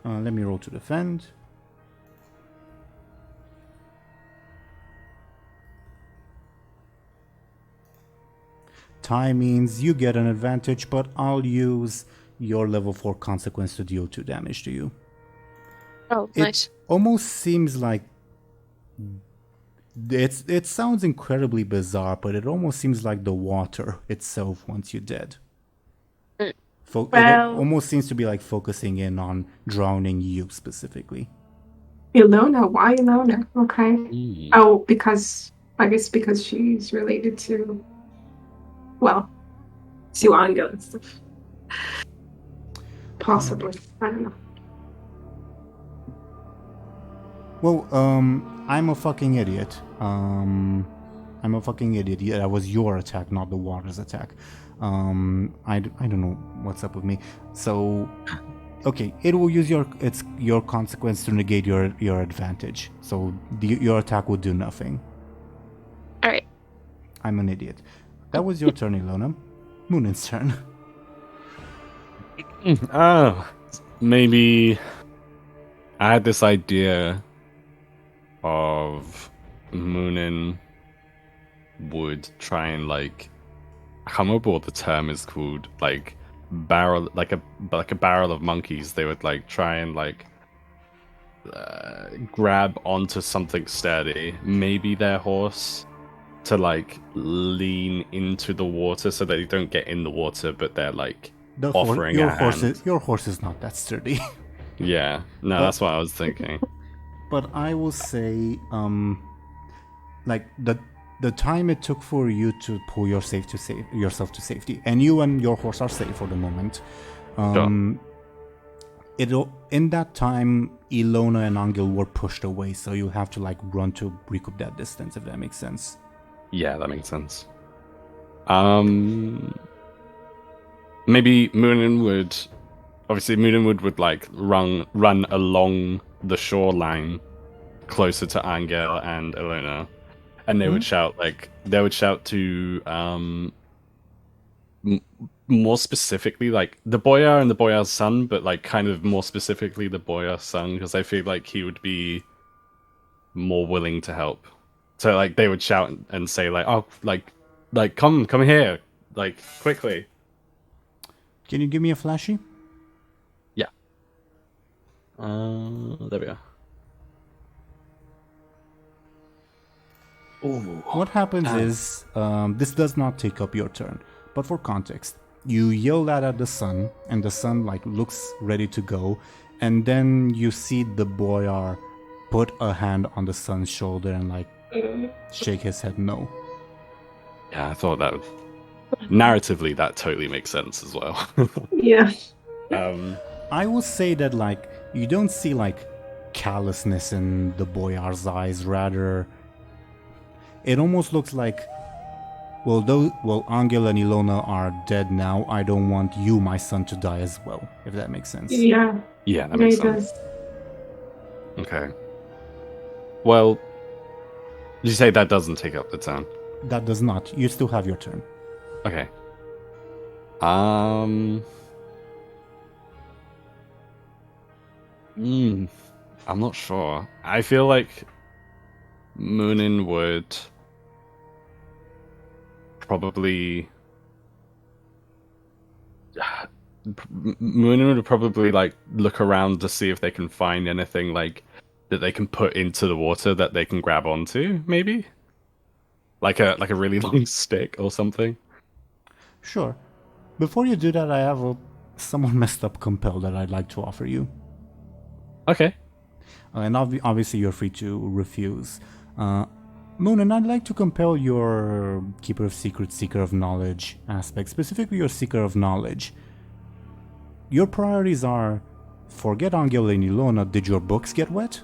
Let me roll to defend. Tie means you get an advantage, but I'll use your level 4 consequence to deal 2 damage to you. Oh, It nice. almost seems like it sounds incredibly bizarre, but it almost seems like the water itself wants you dead. It Well- almost seems to be like focusing in on drowning you specifically. Illona, why Illona? Okay. Mm. Oh, I guess because she's related to, well, to Anghel and stuff. Possibly. I don't know. Well, I'm a fucking idiot. I'm a fucking idiot. Yeah, that was your attack, not the water's attack. I don't know what's up with me. So, okay, it will use your consequence to negate your advantage. So your attack will do nothing. All right. I'm an idiot. That was your turn, Illona. Munin's turn. Oh, maybe I had this idea of Muninn would try and like, I can't remember what the term is called, like barrel, like a barrel of monkeys. They would like try and like grab onto something sturdy, maybe their horse, to like lean into the water so that they don't get in the water, but they're like offering your a hand. your horse is not that sturdy. Yeah, no, that's what I was thinking. But I will say, like the time it took for you to pull yourself to safety, and you and your horse are safe for the moment. In that time, Illona and Anghel were pushed away, so you have to like run to recoup that distance, if that makes sense. Yeah, that makes sense. Maybe Muninn would like run along the shoreline closer to Anghel and Illona, and they would shout to more specifically like the boyar and the boyar's son, but like kind of more specifically the boyar's son, because I feel like he would be more willing to help. So like they would shout and say like, "Oh, like come here, like quickly." Can you give me a flashy? Yeah. There we go. Ooh. What happens Damn. is, this does not take up your turn, but for context, you yell that at the sun, and the sun like looks ready to go, and then you see the boyar put a hand on the sun's shoulder and like shake his head no. Yeah, I thought that would... narratively that totally makes sense as well. Yeah. I will say that like you don't see like callousness in the boyar's eyes, rather it almost looks like, well, Anghel and Illona are dead now. I don't want you, my son, to die as well, if that makes sense. Yeah. Yeah, that No, makes it sense. does. Okay. Well, did you say that doesn't take up the turn? That does not. You still have your turn. Okay. I'm not sure. I feel like Muninn would probably... Muninn would probably like look around to see if they can find anything like that they can put into the water that they can grab onto, maybe? Like a really long stick or something. Sure. Before you do that, I have a somewhat messed up compel that I'd like to offer you. Okay. And obviously you're free to refuse. Muninn, I'd like to compel your Keeper of Secrets, Seeker of Knowledge aspect, specifically your Seeker of Knowledge. Your priorities are, forget Anghel and Illona, did your books get wet?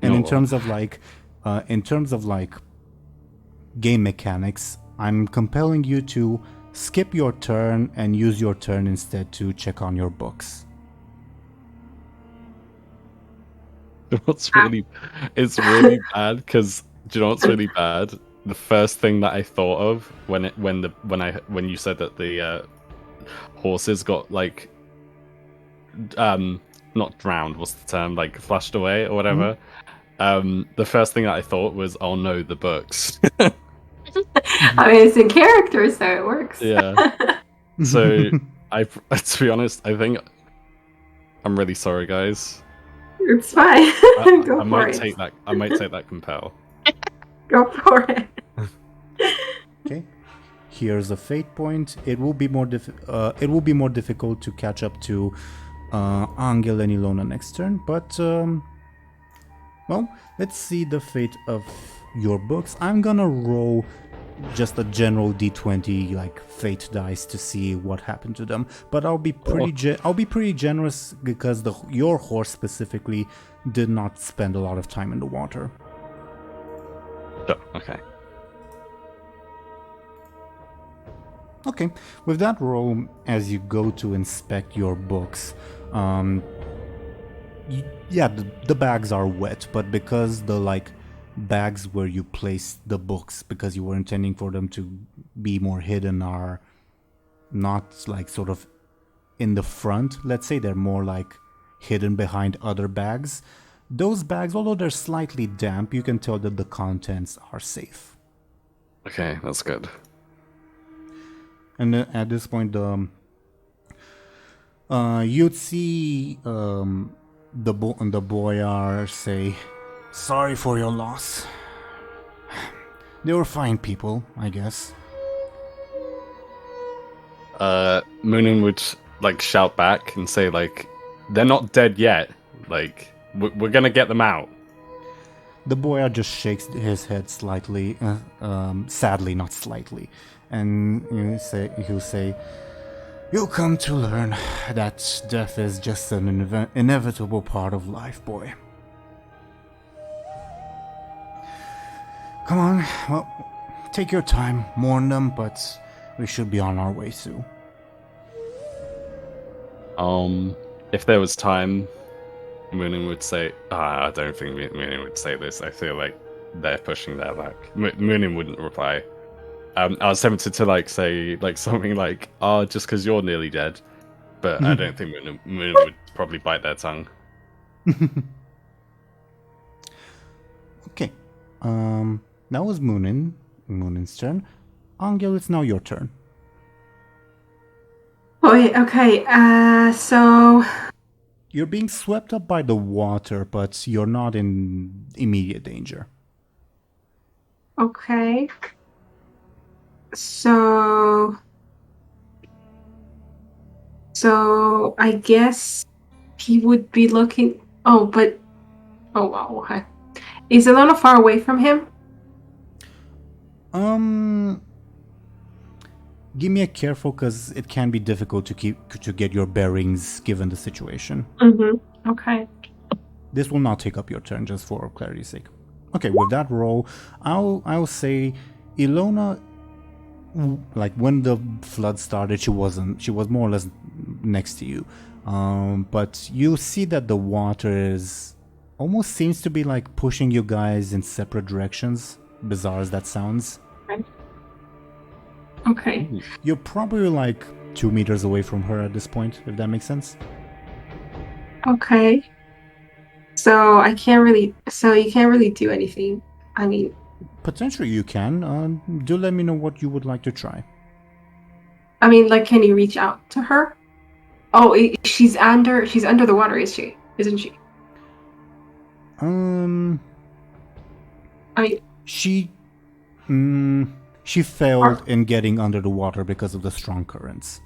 And No. in terms of like game mechanics, I'm compelling you to skip your turn and use your turn instead to check on your books. It's really bad because do you know what's really bad? The first thing that I thought of when you said that the horses got like not drowned, what's the term, like flushed away or whatever. The first thing that I thought was, oh no, the books. I mean, it's in character, so it works. Yeah. So to be honest, I think I'm really sorry, guys. It's fine. Go I for might it. take that. I might take that compel. Go for it. Okay. Here's a fate point. It will be more difficult to catch up to Anghel and Illona next turn, but well, let's see the fate of your books. I'm gonna roll just a general d20 like fate dice to see what happened to them, but I'll be pretty generous because your horse specifically did not spend a lot of time in the water. Sure, okay. Okay, with that roll, as you go to inspect your books, the bags are wet, but because the like bags where you placed the books, because you were intending for them to be more hidden, are not like sort of in the front. Let's say they're more like hidden behind other bags. Those bags, although they're slightly damp, you can tell that the contents are safe. Okay, that's good. And at this point, you'd see the boyar say, "Sorry for your loss. They were fine people, I guess." Muninn would like shout back and say like, "They're not dead yet. Like, we're gonna get them out." The boyar just shakes his head slightly, sadly, not slightly, and he'll say, "You'll come to learn that death is just an inevitable part of life, boy. Come on, well, take your time, mourn them, but we should be on our way soon." If there was time, Muninn would say, I don't think Muninn would say this. I feel like they're pushing their luck. Muninn wouldn't reply. I was tempted to like say like something like, just because you're nearly dead. But I don't think Muninn would probably bite their tongue. Okay, That was Munin's turn. Anghel, it's now your turn. Oh, yeah, okay. So You're being swept up by the water, but you're not in immediate danger. okay. So I guess he would be looking. Oh, but wow. Okay. Is Illona far away from him? Give me a careful, because it can be difficult to get your bearings given the situation. Mm-hmm. Okay. This will not take up your turn, just for clarity's sake. Okay, with that roll, I'll say Illona, like when the flood started, she was more or less next to you, but you see that the water is almost seems to be like pushing you guys in separate directions, bizarre as that sounds. Okay. You're probably like 2 meters away from her at this point, if that makes sense. Okay. So you can't really do anything. I mean, Potentially you can. Do let me know what you would like to try. like, can you reach out to her? Oh, she's under the water, isn't she? I mean, she failed in getting under the water because of the strong currents.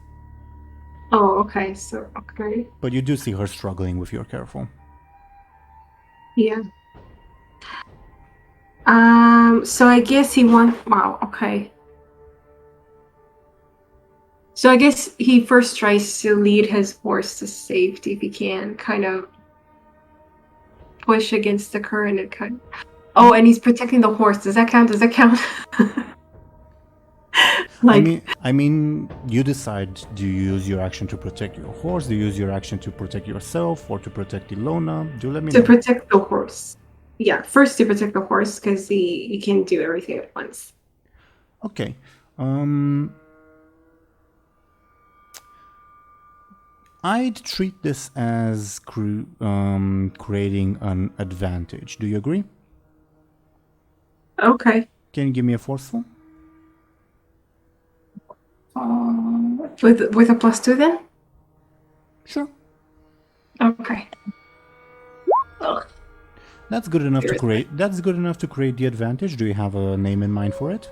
oh, okay. So, okay. But you do see her struggling if you're careful. Yeah. So I guess wow, okay. So I guess he first tries to lead his horse to safety if he can, kind of push against the current and kind of... Oh, and he's protecting the horse. Does that count? Like, I mean, you decide, do you use your action to protect your horse? Do you use your action to protect yourself or to protect Illona? Do let me know. to protect the horse. Yeah, first to protect the horse because he can do everything at once. Okay. I'd treat this as creating an advantage. Do you agree? Okay. Can you give me a forceful? With a +2 then? Sure. Okay. Ugh. That's good enough to create. That's good enough to create the advantage. Do you have a name in mind for it?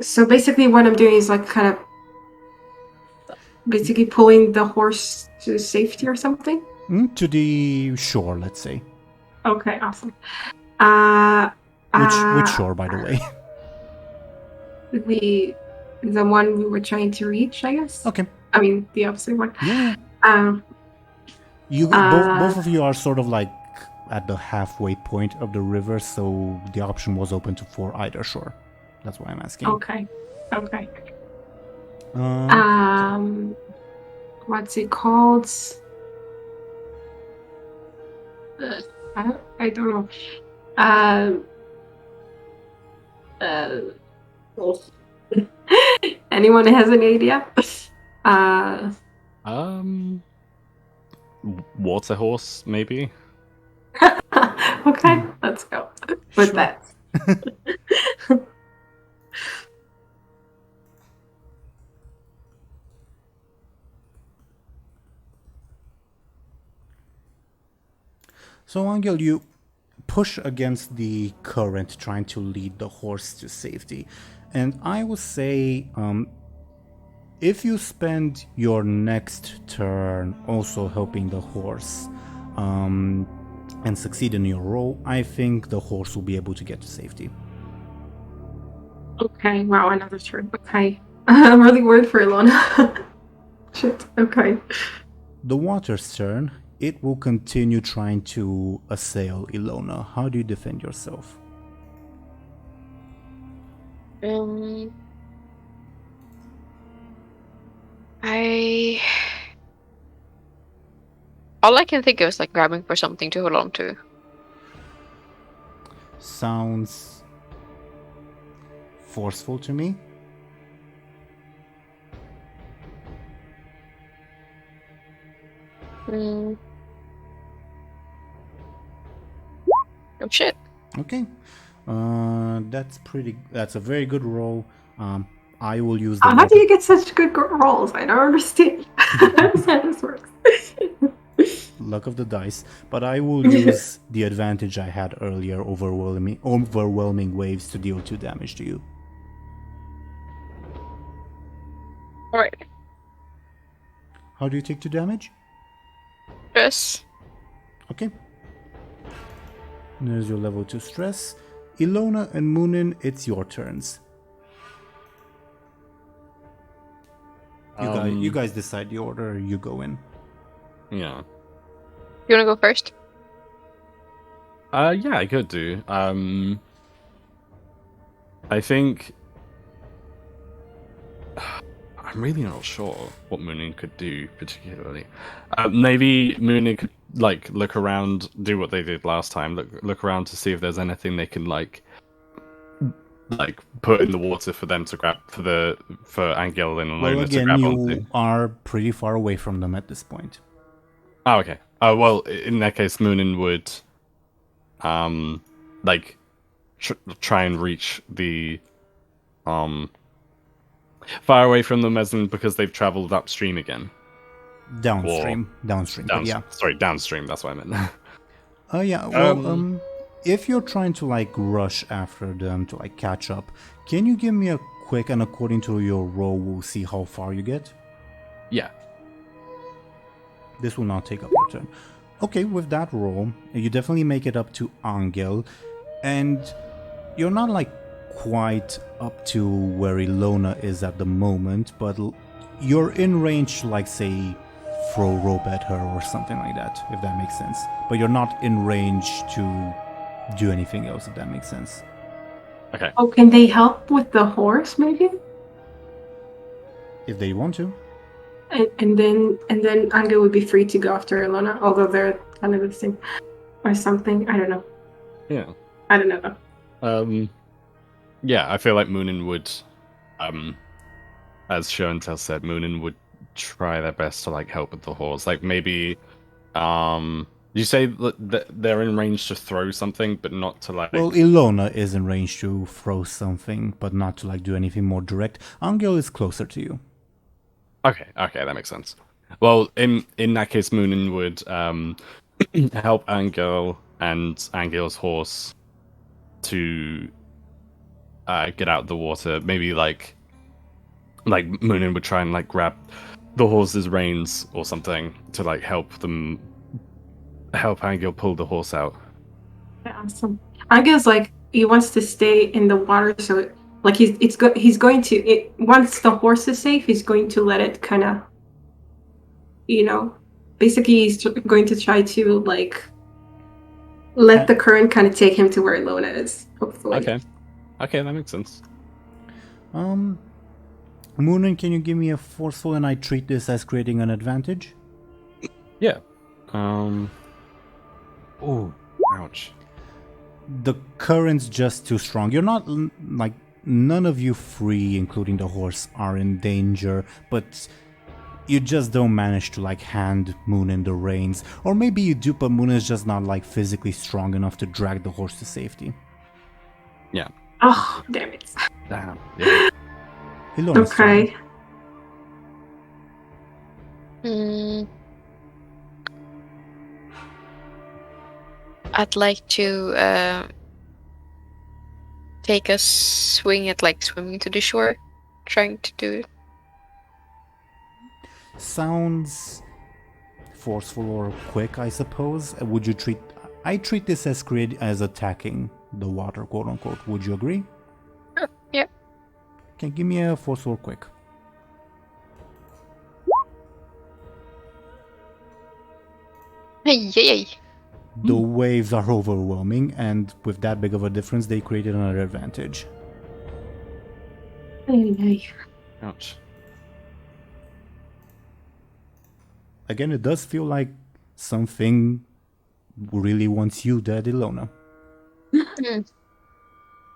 So basically, what I'm doing is like kind of basically pulling the horse to safety or something. To the shore, let's say. Okay, awesome. Which shore, by the way? The one we were trying to reach, I guess. Okay. I mean, the opposite one. Yeah. You both of you are sort of like at the halfway point of the river, so the option was open for either shore. That's why I'm asking. Okay. What's it called? I don't know. Anyone has an idea? Water horse, maybe? Okay, let's go with that. So, Anghel, you push against the current, trying to lead the horse to safety. And I would say, if you spend your next turn also helping the horse, and succeed in your roll, I think the horse will be able to get to safety. Okay, wow, another turn. Okay. I'm really worried for Illona. Shit, okay. The water's turn. It will continue trying to assail Illona. How do you defend yourself? All I can think of is like grabbing for something to hold on to. Sounds forceful to me. shit. Okay. That's a very good roll. I will use the How do you get such good rolls? I don't understand. That's how this works. luck of the dice, but I will use the advantage I had earlier, overwhelming waves, to deal 2 damage to you. Alright. How do you take 2 damage? Yes. Okay. There's your level 2 stress. Illona and Muninn, it's your turns. You guys decide the order you go in. Yeah. You wanna go first? Yeah, I could do. I think I'm really not sure what Muninn could do particularly. Maybe Muninn could like look around, do what they did last time. Look around to see if there's anything they can like put in the water for them to grab for Anghel and Illona Well, to again, grab you onto. are pretty far away from them at this point. Oh, okay. Well, in that case, Muninn would, like, try and reach the, far away from them, as in because they've traveled upstream again. Downstream, but yeah. Sorry, downstream. That's what I meant. Yeah. Well, if you're trying to like rush after them to like catch up, can you give me a quick, and according to your roll, we'll see how far you get. Yeah. This will not take up your turn. Okay, with that roll, you definitely make it up to Anghel, and you're not like quite up to where Illona is at the moment, but you're in range to like say throw rope at her or something like that, if that makes sense. But you're not in range to do anything else, if that makes sense. Okay. Oh, can they help with the horse, maybe? If they want to. And then Anghel would be free to go after Illona, although they're kind of the same or something. I don't know. Yeah. I don't know. Yeah, I feel like Muninn would, as Show&Tell said, Muninn would try their best to like help with the horse. Like maybe, you say that they're in range to throw something, but not to like. Well, Illona is in range to throw something, but not to like do anything more direct. Anghel is closer to you. Okay, that makes sense. Well, in that case, Muninn would help Anghel and Anghel's horse to get out of the water. Maybe like Muninn would try and like grab the horse's reins or something to like help Anghel pull the horse out. Awesome. Anghel's like he wants to stay in the water, so like he's going to once the horse is safe, he's going to let it kind of, basically he's going to try to like let the current kind of take him to where Illona is. Hopefully. Okay, that makes sense. Muninn, can you give me a forceful, and I treat this as creating an advantage? Yeah. Oh, ouch. The current's just too strong. You're not like none of you three, including the horse, are in danger, but you just don't manage to like hand Muninn the reins. Or maybe you do, but Muninn is just not like physically strong enough to drag the horse to safety. Yeah. Oh, damn it. Damn. Yeah. Illona's Okay. I'd like to take a swing at like swimming to the shore, trying to do it. Sounds forceful or quick, I suppose. Would you treat? I treat this as attacking the water, quote unquote. Would you agree? Sure. Yeah. Okay, give me a forceful or quick. Yay! The waves are overwhelming, and with that big of a difference, they created another advantage. Ouch. Again, it does feel like something really wants you dead, Illona.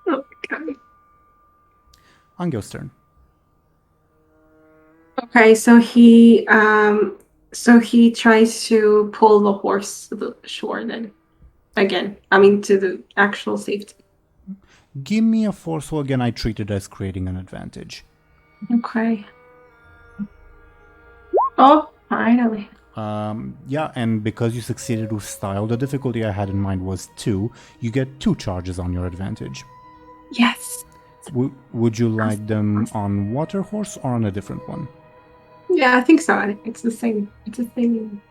Oh, God. Anghel's turn. Okay, so he tries to pull the horse to the shore then. again. I mean, to the actual safety. Give me a force. So again, I treat it as creating an advantage. Okay. Oh, finally. Yeah, and because you succeeded with style, the difficulty I had in mind was 2. You get 2 charges on your advantage. Yes. Would you like them on water horse or on a different one? Yeah, I think so. It's the same. It's the same.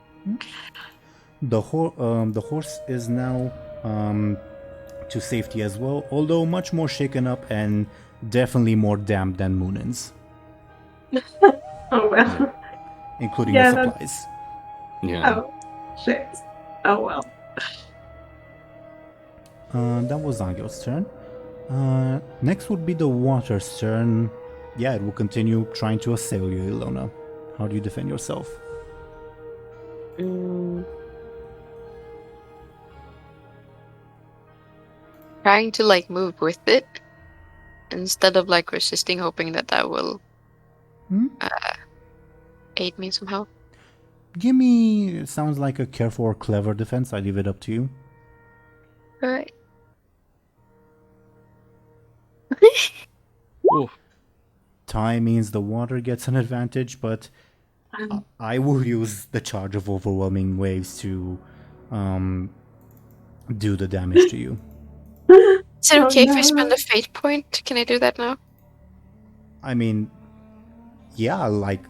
The horse is now to safety as well, although much more shaken up and definitely more damp than Muninn's, Oh well. including Yeah, the that's- supplies. Yeah. Oh shit. Oh well. That was Anghel's turn. Next would be the water's turn. Yeah, it will continue trying to assail you, Illona. How do you defend yourself? Trying to like move with it instead of like resisting, hoping that that will aid me somehow. Give me, it sounds like a careful or clever defense. I leave it up to you. All right. Oof. Tie means the water gets an advantage, but I will use the charge of overwhelming waves to do the damage to you. Is it okay if I no. spend a fate point? Can I do that now? I mean, yeah, like,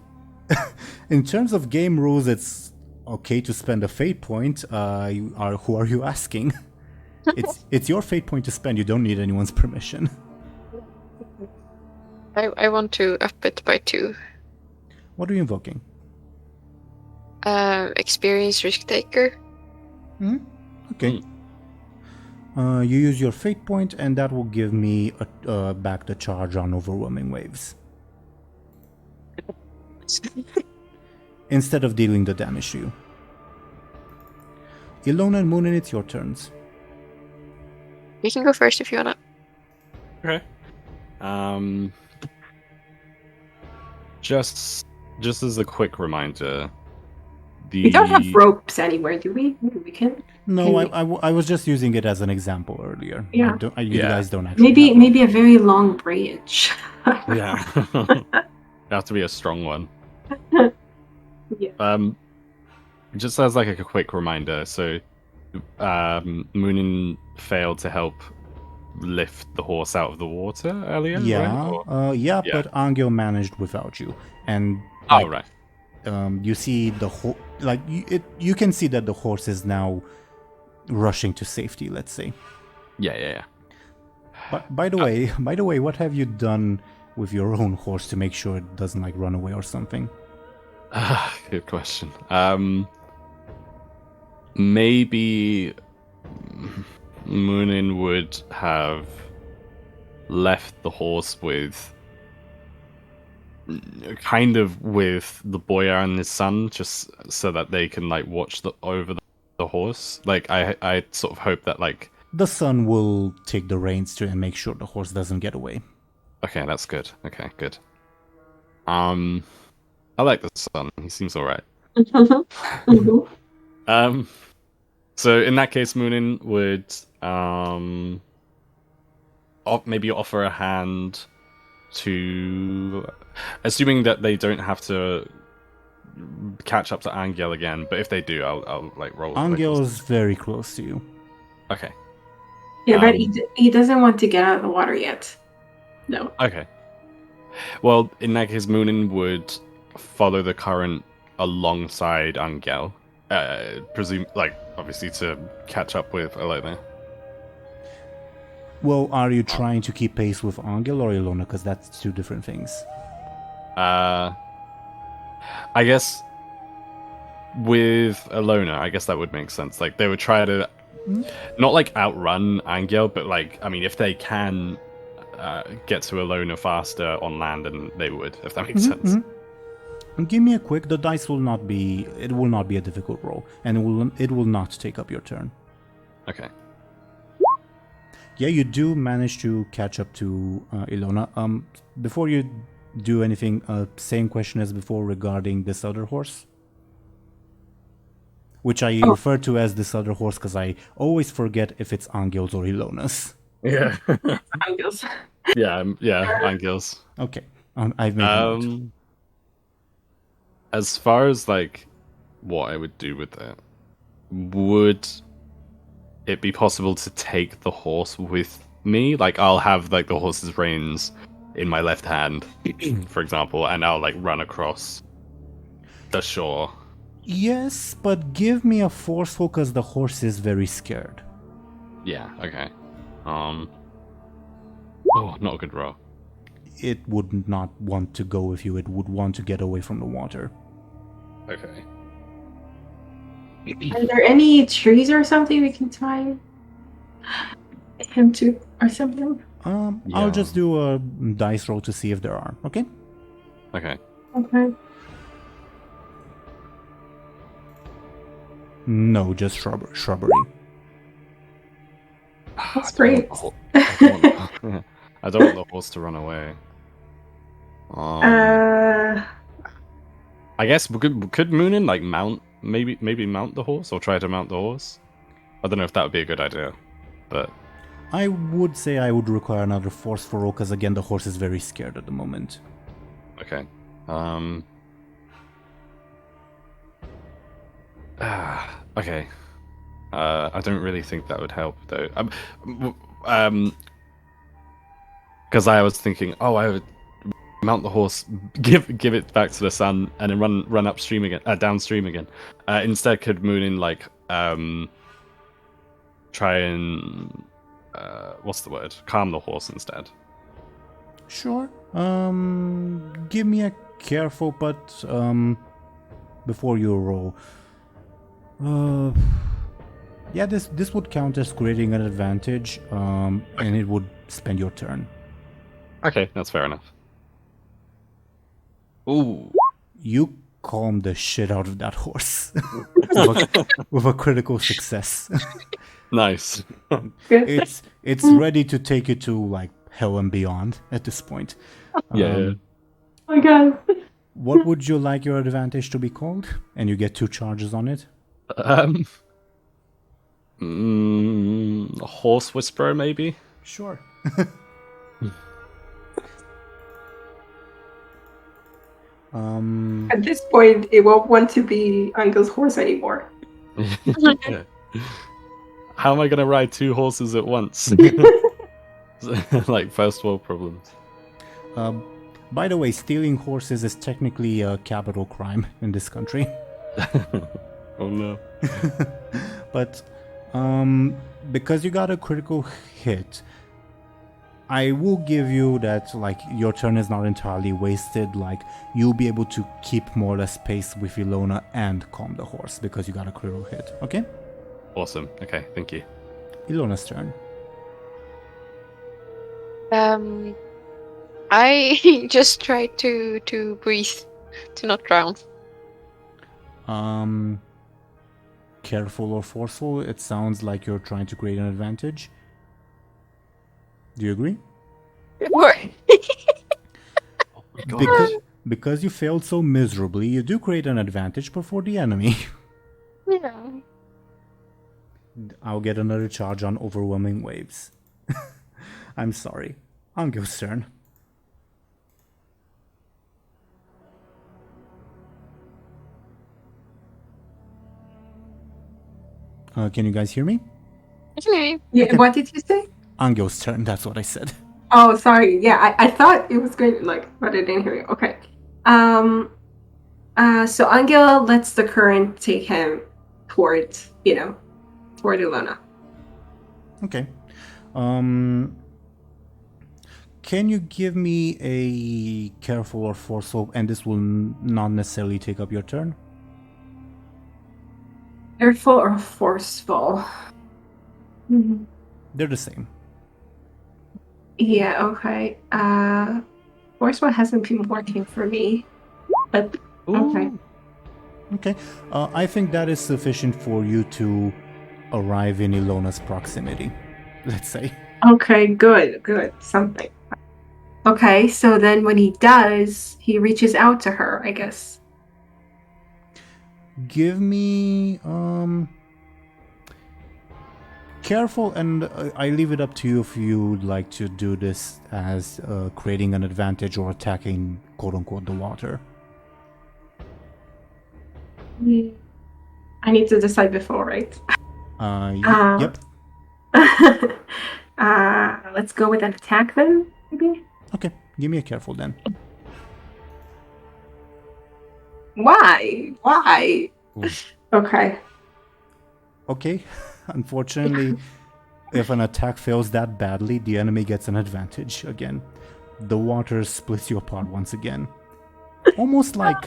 in terms of game rules, it's okay to spend a fate point. Who are you asking? It's your fate point to spend. You don't need anyone's permission. I want to up it by 2. What are you invoking? Experienced risk taker. Okay. You use your fate point, and that will give me back the charge on overwhelming waves. Instead of dealing the damage to you. Illona and Muninn, it's your turns. You can go first if you wanna. Okay. Just as a quick reminder, We don't have ropes anywhere, do we? Maybe we can. No, I was just using it as an example earlier. Yeah. You guys don't actually. have Maybe a very long bridge. Yeah. It has to be a strong one. Yeah. Just as like a quick reminder, so Muninn failed to help lift the horse out of the water earlier. Yeah, right? yeah, Yeah. but Anghel managed without you, and Oh right. you see the you can see that the horse is now rushing to safety. Let's say. Yeah. But by the way, what have you done with your own horse to make sure it doesn't like run away or something? Good question. Maybe Muninn would have left the horse with the boyar and his son, just so that they can like watch over the horse. Like I sort of hope that like The son will take the reins to and make sure the horse doesn't get away. okay, that's good. Okay, good. I like the son. He seems alright. So in that case, Muninn would maybe offer a hand to, assuming that they don't have to catch up to Anghel again. But if they do, I'll like roll. Anghel is very close to you. Okay. Yeah, but he doesn't want to get out of the water yet. No. Okay. Well, in that case, Muninn would follow the current alongside Anghel, obviously to catch up with Illona. Well, are you trying to keep pace with Anghel or Illona? Because that's two different things. I guess with Illona, I guess that would make sense. Like they would try to not like outrun Anghel, but like I mean, if they can get to Illona faster on land, then they would. If that makes sense. Give me a quick. The dice will not be. It will not be a difficult roll, and it will not take up your turn. Okay. Yeah, you do manage to catch up to Illona. Before you do anything, same question as before regarding this other horse. which I refer to as this other horse because I always forget if it's Anghel's or Illona's. Yeah. Angels. yeah, Anghels. Okay, I've made a note. As far as like what I would do with it, would it be possible to take the horse with me? Like I'll have like the horse's reins in my left hand, for example, and I'll like run across the shore. Yes, but give me a forceful because the horse is very scared. Yeah, okay. Oh, not a good roll. It would not want to go with you. It would want to get away from the water. Okay. Are there any trees or something we can tie him to or something? I'll just do a dice roll to see if there are, okay? Okay. Okay. No, just shrubbery. That's great. I don't want the horse to run away. I guess could Muninn like mount maybe mount the horse or try to mount the horse? I don't know if that would be a good idea, but I would say I would require another forceful roll because again the horse is very scared at the moment. okay. Okay. I don't really think that would help though. Because I was thinking, I would mount the horse, give it back to the sun, and then run upstream again, downstream again. Instead, could Muninn like try and what's the word? Calm the horse instead. Sure. Give me a careful, but before you roll. Yeah, this would count as creating an advantage, and it would spend your turn. Okay, that's fair enough. Ooh. You calm the shit out of that horse with a critical success. Nice. It's ready to take you to like hell and beyond at this point. Yeah. Oh my god. What would you like your advantage to be called? And you get 2 charges on it. Horse whisperer, maybe. Sure. At this point, it won't want to be Angel's horse anymore. Yeah. How am I gonna ride 2 horses at once? Like first world problems. By the way, stealing horses is technically a capital crime in this country. Oh no. But because you got a critical hit, I will give you that like your turn is not entirely wasted. Like you'll be able to keep more or less pace with Illona and calm the horse because you got a critical hit. Okay? Awesome. Okay, thank you. Illona's turn. I just try to breathe, to not drown. Careful or forceful? It sounds like you're trying to create an advantage. Do you agree? Or Because you failed so miserably, you do create an advantage, but for the enemy. yeah. I'll get another charge on overwhelming waves. I'm sorry. Anghel's turn. Can you guys hear me? Okay. Yeah, what did you say? Anghel's turn, that's what I said. Oh, sorry. Yeah, I thought it was going like, but I didn't hear you. Okay. So Anghel lets the current take him towards, toward Illona. Okay. Can you give me a careful or forceful, and this will not necessarily take up your turn? Careful or forceful? They're the same. Yeah, okay. Forceful hasn't been working for me, but okay. Okay. I think that is sufficient for you to arrive in Illona's proximity, let's say. Okay, good. Something. Okay, so then when he does, he reaches out to her, I guess. Give me careful, and I leave it up to you if you'd like to do this as creating an advantage or attacking quote-unquote the water. I need to decide before, right? Yep. Let's go with an attack then, maybe? Okay, give me a careful then. Why? Ooh. Okay. Okay, unfortunately, if an attack fails that badly, the enemy gets an advantage again. The water splits you apart once again. Almost like...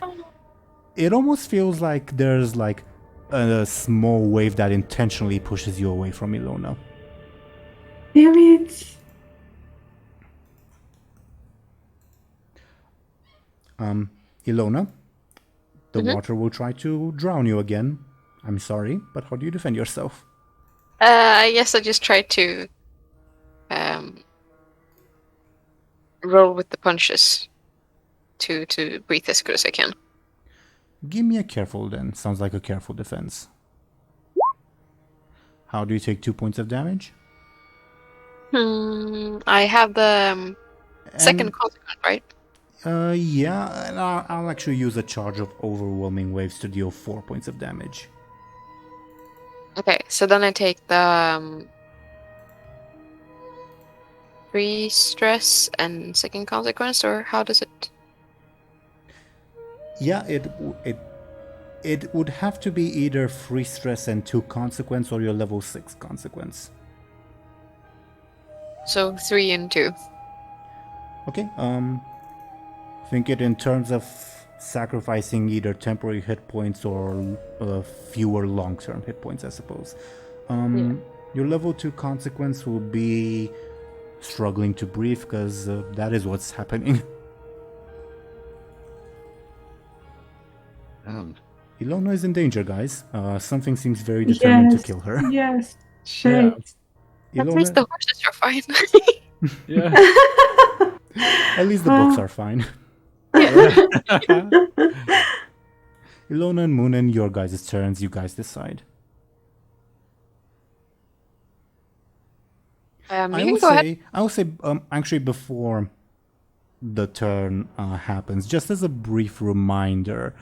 It almost feels like there's like a small wave that intentionally pushes you away from Illona. Damn it. Illona, the water will try to drown you again. I'm sorry, but how do you defend yourself? I guess I just try to roll with the punches to breathe as good as I can. Give me a careful then. Sounds like a careful defense. How do you take 2 points of damage? I have the second consequence, right? Yeah, and I'll actually use a charge of overwhelming waves to deal 4 points of damage. Okay, so then I take the 3 stress and second consequence, or how does it? Yeah, it would have to be either 3 stress and 2 consequence or your level 6 consequence. So 3 and 2. Okay, think it in terms of sacrificing either temporary hit points or fewer long-term hit points, I suppose. Your level 2 consequence will be struggling to breathe, because that is what's happening. Illona is in danger, guys. Something seems very determined to kill her. Yes. Shit. At least the horses are fine. Yeah. At least the books are fine. Illona and Muninn, your guys' turns. You guys decide. You can go ahead. I will say, actually, before the turn happens, just as a brief reminder,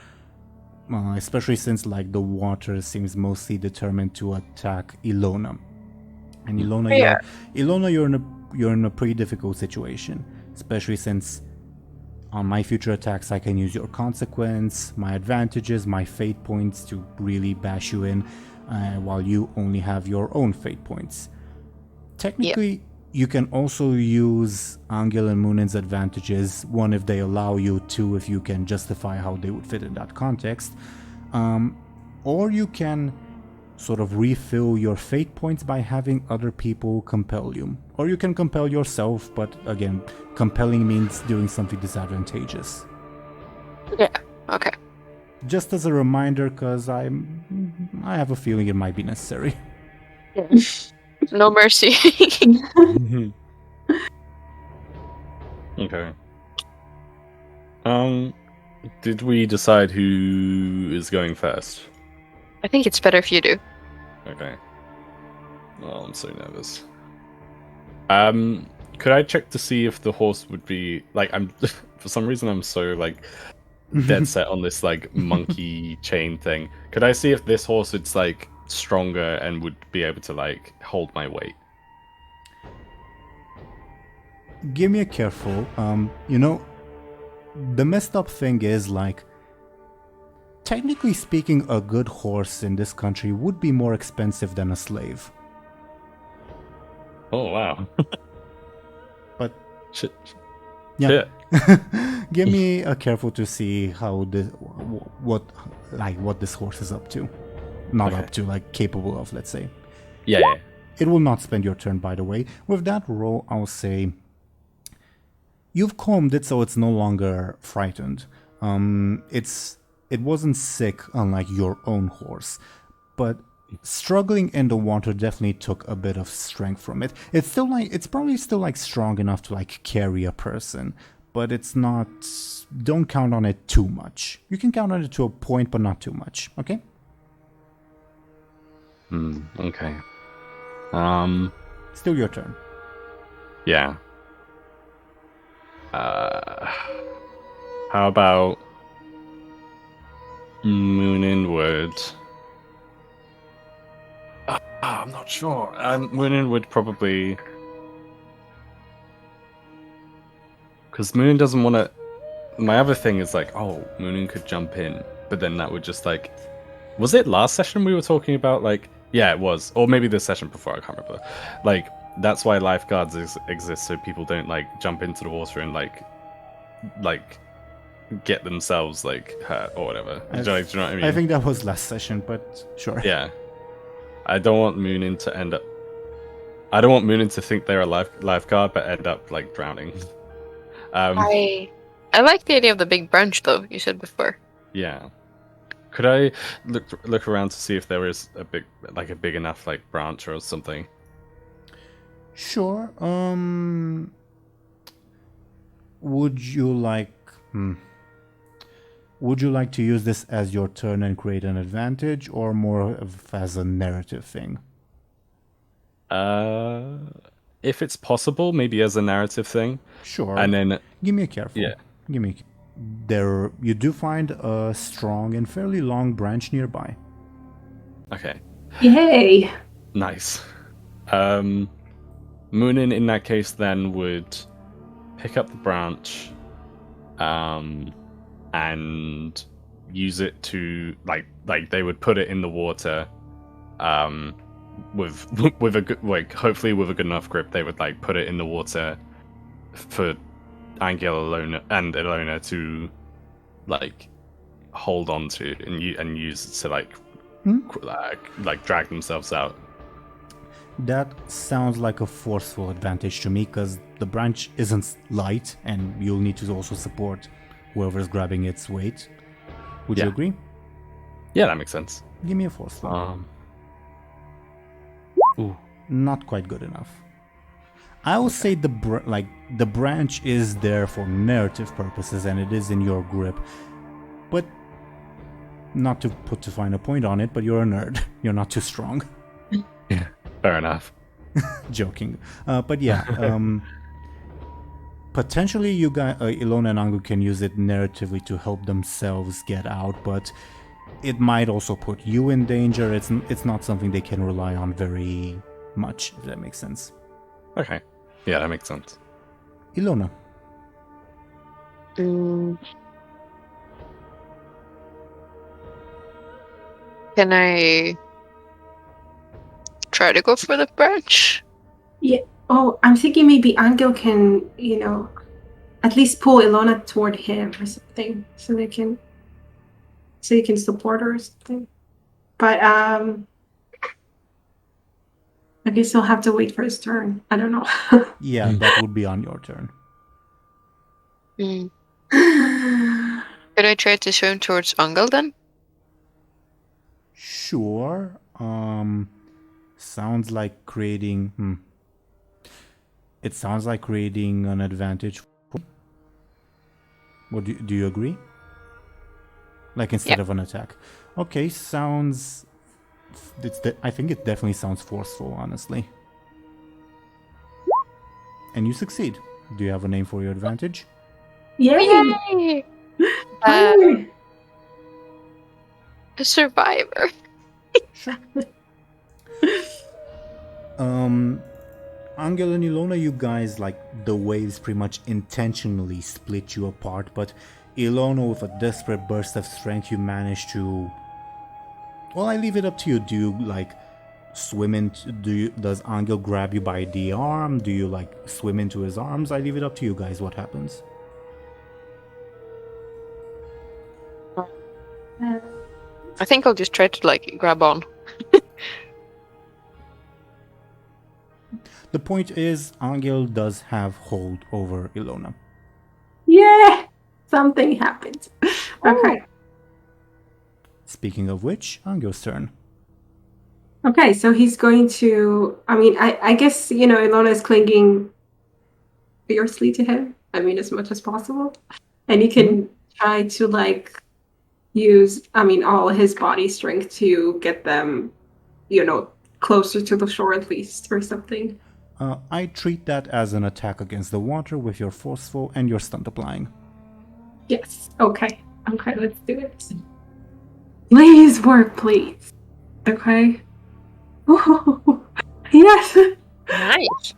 especially since like the water seems mostly determined to attack Illona, and Illona, you're in a pretty difficult situation, especially since on my future attacks I can use your consequence, my advantages, my fate points to really bash you in, while you only have your own fate points. Technically, you can also use Anghel and Muninn's advantages, one if they allow you, two if you can justify how they would fit in that context, or you can sort of refill your fate points by having other people compel you. Or you can compel yourself, but again, compelling means doing something disadvantageous. Yeah, okay. Just as a reminder, because I have a feeling it might be necessary. Yeah. No mercy. Okay. Did we decide who is going first? I think it's better if you do. Okay. Well, I'm so nervous. Could I check to see if the horse would be like I'm for some reason I'm so like dead set on this like monkey chain thing. Could I see if this horse is like stronger and would be able to like hold my weight? Give me a careful. The messed up thing is like, technically speaking, a good horse in this country would be more expensive than a slave. Oh wow. But Shit. yeah. Give me a careful to see how what this horse is up to. Not Okay. up to, like capable of, let's say. Yeah. It will not spend your turn, by the way. With that roll, I'll say you've calmed it so it's no longer frightened. It wasn't sick, unlike your own horse, but struggling in the water definitely took a bit of strength from it. It's probably still like strong enough to like carry a person, but it's not. Don't count on it too much. You can count on it to a point, but not too much. Okay. Okay. Still your turn. Yeah. How about Muninn would... I'm not sure. Muninn would probably... Because Muninn doesn't want to... My other thing is like, oh, Muninn could jump in, but then that would just like... Was it last session we were talking about? Like, yeah, it was. Or maybe the session before, I can't remember. Like, that's why lifeguards exist, so people don't like jump into the water and like get themselves like hurt or whatever. Do you know what I mean? I think that was last session, but sure. Yeah. I don't want Muninn to end up... I don't want Muninn to think they're a lifeguard, but end up like drowning. I like the idea of the big branch, though. You said before. Yeah. Could I look around to see if there is a big enough like branch or something? Sure. Would you like to use this as your turn and create an advantage, or more as a narrative thing? If it's possible, maybe as a narrative thing. Sure. And then Give me a careful. Yeah. Give me. There, you do find a strong and fairly long branch nearby. Okay. Yay! Nice. Muninn in that case then would pick up the branch, and use it to like they would put it in the water, with a good, like, hopefully with a good enough grip, they would like put it in the water for Anghel and Illona to like hold on to and use it to like drag themselves out. That sounds like a forceful advantage to me, because the branch isn't light and you'll need to also support whoever's grabbing its weight. Would you agree? Yeah, that makes sense. Give me a forceful. Ooh, not quite good enough. I will say the branch is there for narrative purposes and it is in your grip, but not to put too fine a point on it, but you're a nerd. You're not too strong. Yeah, fair enough. Joking. But yeah, potentially you guys, Illona and Anghel can use it narratively to help themselves get out, but it might also put you in danger. It's not something they can rely on very much, if that makes sense. Okay. Yeah, that makes sense. Illona. Can I try to go for the branch? Yeah. Oh, I'm thinking maybe Anghel can, at least pull Illona toward him or something, so he can support her or something. But I guess he'll have to wait for his turn. I don't know. Yeah, that would be on your turn. Could I try to swim towards Anghel then? Sure. Sounds like creating... It sounds like creating an advantage. What do you agree? Like instead of an attack. Okay, sounds... I think it definitely sounds forceful, honestly. And you succeed. Do you have a name for your advantage? Yay! A survivor. Sure. Anghel and Illona, you guys, the waves pretty much intentionally split you apart, but Illona, with a desperate burst of strength, you manage to... Well, I leave it up to you. Do you, swim into... Does Anghel grab you by the arm? Do you, swim into his arms? I leave it up to you guys. What happens? I think I'll just try to, grab on. The point is, Anghel does have hold over Illona. Yeah! Something happened. Okay. Speaking of which, Anghel's turn. Okay, so he's going to... I guess, Illona is clinging fiercely to him. I mean, as much as possible. And he can try to like use, I mean, all his body strength to get them, closer to the shore at least, or something. I treat that as an attack against the water with your forceful and your stunt applying. Yes. Okay. Okay, let's do it. Ladies work, please. Okay. Ooh, yes. Nice.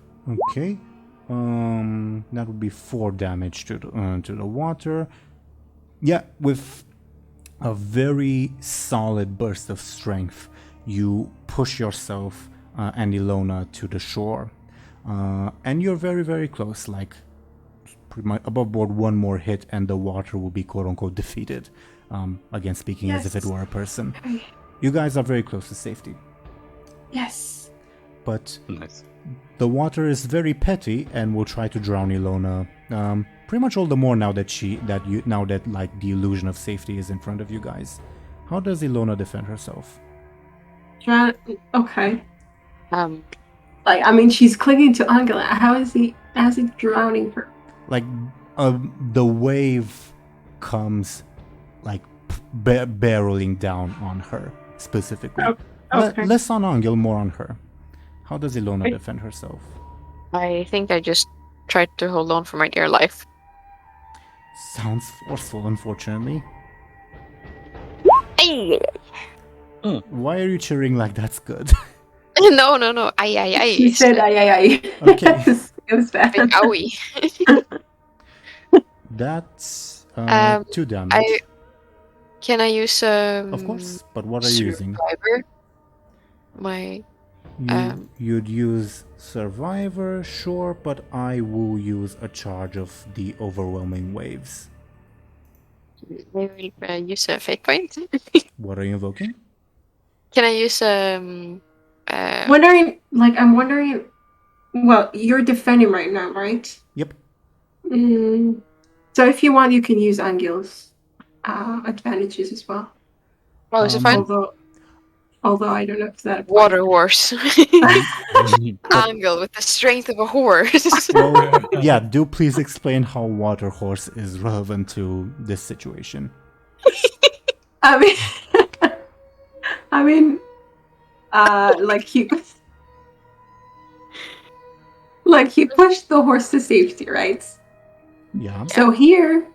Okay. That would be 4 damage to the water. Yeah, with a very solid burst of strength, you push yourself and Illona to the shore. And you're very, very close, like pretty much above board. One more hit and the water will be quote-unquote defeated. Again, speaking as if it were a person. Okay. You guys are very close to safety. Yes. But Nice. the water is very petty and will try to drown Illona. Pretty much all the more now that like the illusion of safety is in front of you guys. How does Illona defend herself? Okay. Like, I mean, she's clinging to Anghel. How's he drowning her? Like, the wave comes, like, barreling down on her, specifically. Okay. Less on Anghel, more on her. How does Illona defend herself? I think I just tried to hold on for my dear life. Sounds forceful, unfortunately. Ay! Why are you cheering like that's good? No. Ay. She said, "Ay." Okay. Yes, it was bad. Like, owie. That's 2 damage. Can I use Of course, but what are you using? Survivor? My You'd use Survivor, sure, but I will use a charge of the overwhelming waves. I will use a fate point. What are you invoking? Can I use I'm wondering. Well, you're defending right now, right? Yep. So if you want, you can use Anghel's advantages as well. Oh, is it fine? Although I don't know if that applies. Water horse. Anghel with the strength of a horse. Well, yeah, do please explain how Water Horse is relevant to this situation. I mean, like he pushed the horse to safety, right? Yeah. So here,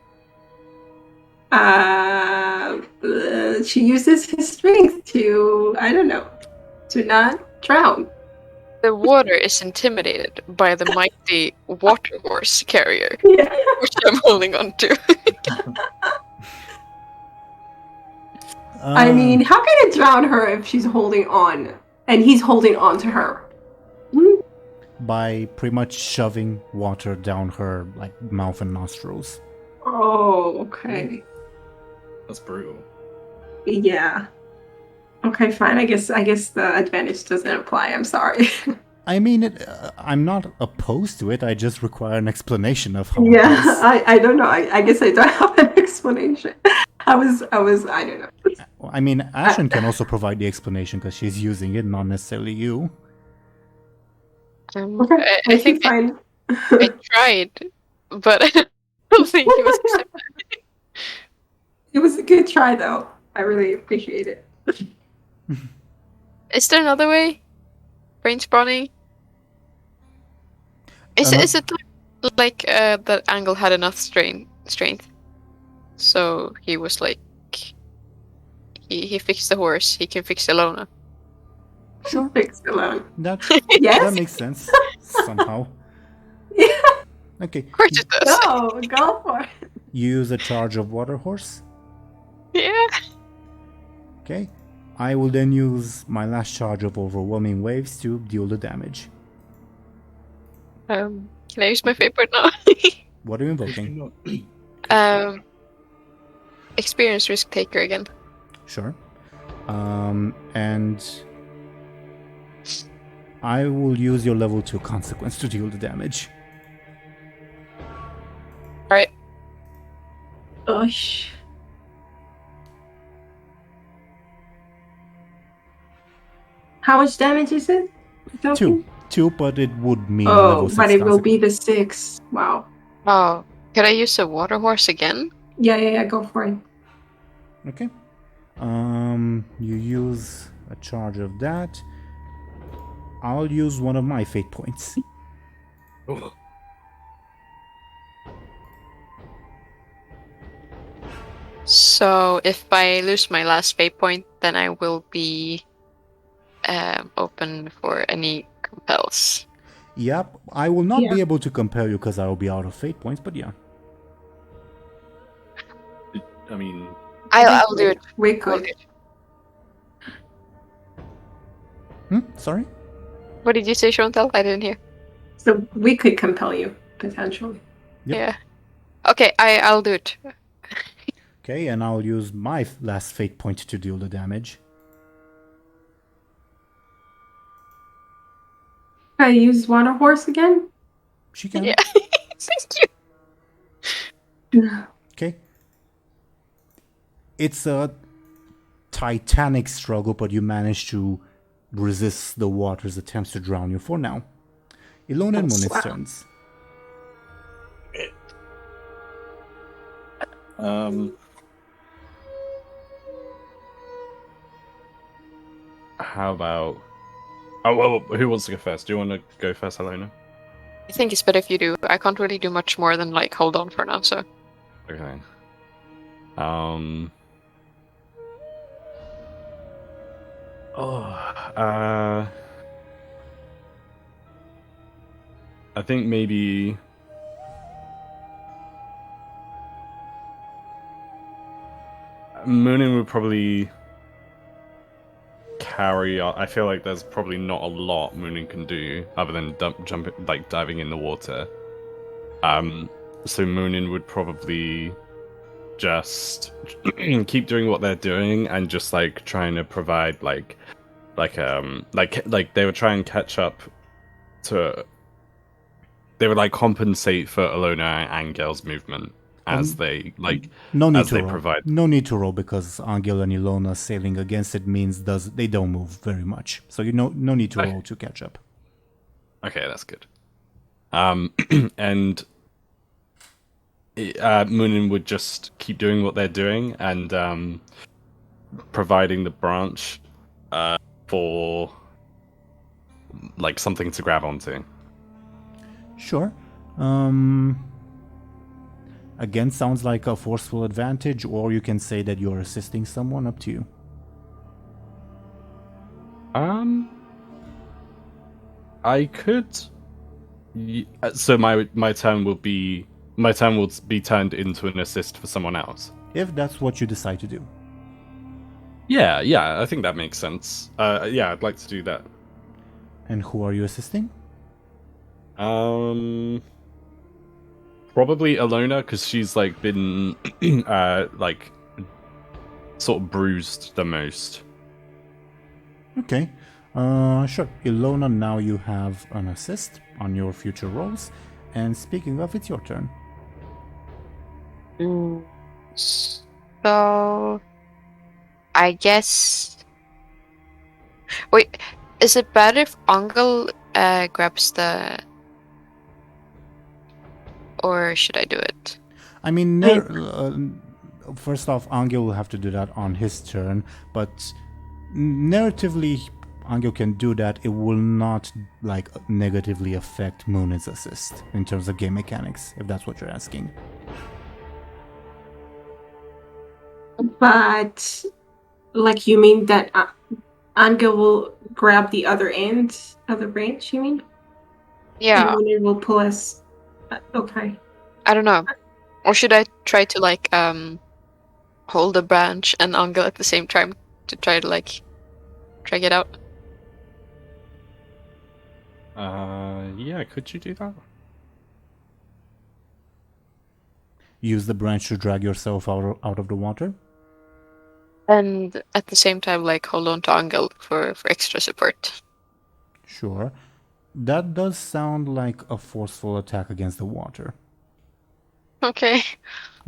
she uses his strength to, I don't know, to not drown. The water is intimidated by the mighty water horse carrier, Yeah. which I'm holding on to. I mean, how can it drown her if she's holding on and he's holding on to her? By pretty much shoving water down her like mouth and nostrils. Oh, okay. That's brutal. Yeah. Okay, fine. I guess the advantage doesn't apply. I'm sorry. I mean, I'm not opposed to it. I just require an explanation of how. Yeah, it is. I don't know. I guess I don't have an explanation. I don't know. I mean, Ashen can also provide the explanation because she's using it, not necessarily you. Okay, I think fine. I tried, but I don't think it was accepted. It was a good try, though. I really appreciate it. Is there another way? Brain spawning? Is it like that Anghel had enough strength? So he was like, he fixed the horse. He can fix Illona. Sure. Fix alone. That Yes. that makes sense somehow. Yeah. Okay. Of course it does. Go for it. You use a charge of Water Horse. Yeah. Okay. I will then use my last charge of Overwhelming Waves to deal the damage. Can I use my favorite now? What are you invoking? Experience risk taker again. Sure. And I will use your level 2 consequence to deal the damage. Alright. Gosh. How much damage is it? 2, but it would mean Oh, level 6 but it will consequence. be the 6. Wow. Oh, Could I use a water horse again? Yeah, go for it. Okay. You use a charge of that. I'll use one of my fate points. So if I lose my last fate point, then I will be open for any compels. Yep, I will not be Yeah. able to compare you because I will be out of fate points, but yeah. I mean, I'll do it. We I'll could. do it. Sorry? What did you say, Show&Tell? I didn't hear. So we could compel you, potentially. Yep. Yeah. Okay, I'll do it. Okay, and I'll use my last fate point to deal the damage. Can I use water horse again? She can. Yeah. Thank you. No. Okay. It's a titanic struggle, but you manage to resist the water's attempts to drown you for now. Illona and Muninn's turns. How about? Oh, well, who wants to go first? Do you want to go first, Illona? I think it's better if you do. I can't really do much more than like hold on for now. So Okay. I think maybe. Muninn would probably carry. I feel like there's probably not a lot Muninn can do other than jumping, like diving in the water. So Muninn would probably just keep doing what they're doing and just like trying to provide like they would try and catch up to. They would like compensate for Illona and Anghel's movement as they like No need as to they roll. provide. No need to roll because Anghel and Illona sailing against it means they don't move very much. So no need to roll to catch up. Okay, that's good. And Muninn would just keep doing what they're doing and providing the branch for like something to grab onto. Sure. Again, sounds like a forceful advantage, or you can say that you're assisting someone. Up to you. I could. So my turn will be turned into an assist for someone else. If that's what you decide to do. Yeah, I think that makes sense. Yeah, I'd like to do that. And who are you assisting? Probably Illona, because she's like been like sort of bruised the most. Okay. Sure. Illona, now you have an assist on your future rolls. And speaking of, it's your turn. So I guess. Wait, is it bad if Anghel grabs the? Or should I do it? I mean, first off, Anghel will have to do that on his turn, but narratively, Anghel can do that. It will not like negatively affect Muninn's assist in terms of game mechanics, if that's what you're asking. But, like, you mean that Anghel will grab the other end of the branch, you mean? Yeah. And Muninn will pull us. Okay. I don't know. Or should I try to like hold the branch and Anghel at the same time to try to like drag it out? Yeah, could you do that? Use the branch to drag yourself out of the water? And at the same time like hold on to Anghel for extra support. Sure. That does sound like a forceful attack against the water. Okay.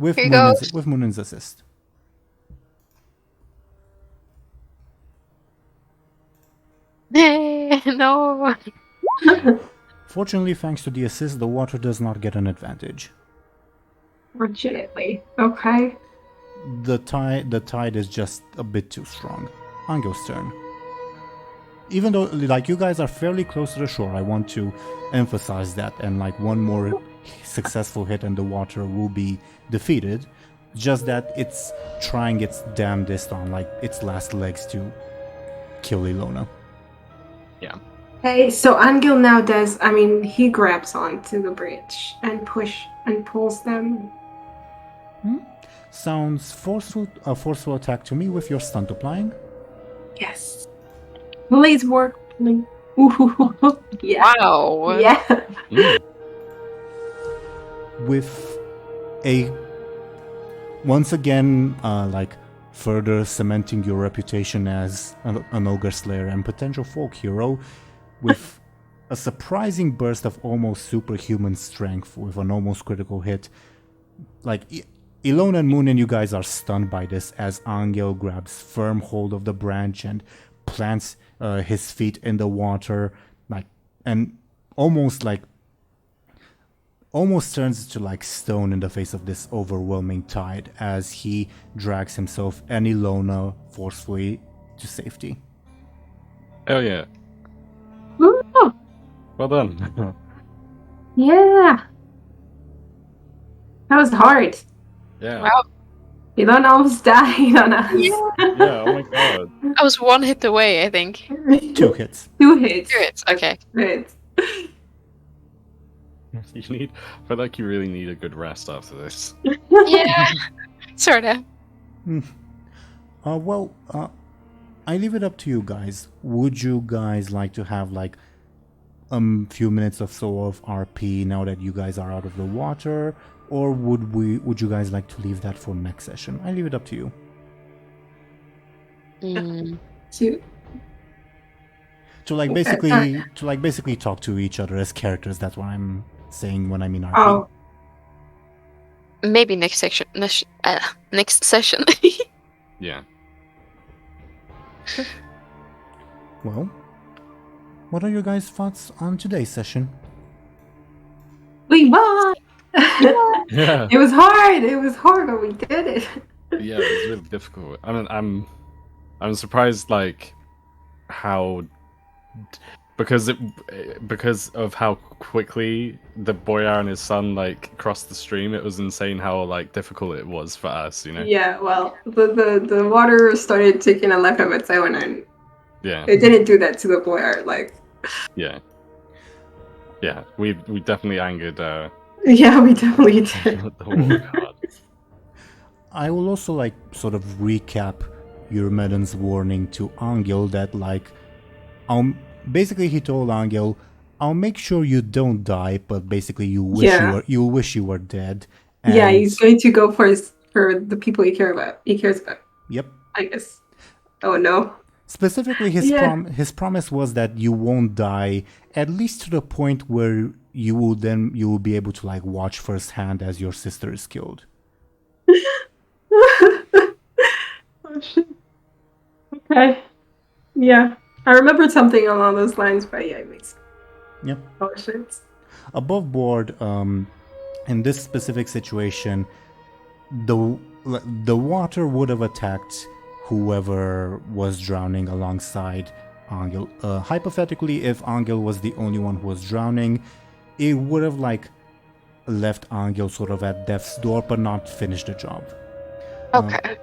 With Here goes. Muninn's assist. No. Fortunately, thanks to the assist, the water does not get an advantage. Unfortunately. Okay. The tide is just a bit too strong. Angel's turn. Even though, like, you guys are fairly close to the shore, I want to emphasize that, and like one more successful hit and the water will be defeated. Just that it's trying its damnedest on like its last legs to kill Illona. Yeah. Okay, so Anghel now does, he grabs onto the bridge and pulls them. Sounds forceful. A forceful attack to me with your stunt applying. Yes. Please work. Ooh, yeah. Wow. Yeah. Mm. With a once again like further cementing your reputation as an ogre slayer and potential folk hero, with a surprising burst of almost superhuman strength with an almost critical hit. Like Illona and Muninn, you guys are stunned by this as Anghel grabs firm hold of the branch and plants his feet in the water, like, and almost turns to like stone in the face of this overwhelming tide as he drags himself and Illona forcefully to safety. Oh yeah. Ooh, Well done. yeah. That was hard. Yeah. Wow. You don't almost die on us. Yeah. Yeah. Oh my god. I was one hit away, I think. 2 hits. 2 hits. Two hits. Okay. Hits. You need. I feel like you really need a good rest after this. Yeah. Sorta. I leave it up to you guys. Would you guys like to have like a few minutes or so of RP now that you guys are out of the water, or would you guys like to leave that for next session? I leave it up to you. Shoot. To basically talk to each other as characters. That's what I'm saying when I mean RP. Oh, Maybe next section. Next session. Yeah. Well, what are your guys' thoughts on today's session? we won! Yeah. It was hard, but we did it. Yeah. It's really difficult. I mean, I'm surprised like how because of how quickly the boyar and his son like crossed the stream. It was insane how like difficult it was for us, you know. Yeah, well, the water started taking a life of its own, and Yeah. it didn't do that to the boyar. Like, Yeah. Yeah. We definitely angered yeah, we definitely did. the whole card. I will also like sort of recap Eurymedon's warning to Anghel that like basically he told Anghel, I'll make sure you don't die, but basically you wish you were dead. And Yeah, he's going to go for the people he cares about. Yep. I guess. Oh no. Specifically, his promise was that you won't die, at least to the point where you will be able to like watch firsthand as your sister is killed. Oh shit. Okay. Yeah. I remembered something along those lines, but yeah, it makes sense. Yep. Oh shit. Above board, in this specific situation, the water would have attacked whoever was drowning alongside Anghel. Hypothetically, if Anghel was the only one who was drowning, it would have like left Anghel sort of at death's door, but not finished the job. Okay.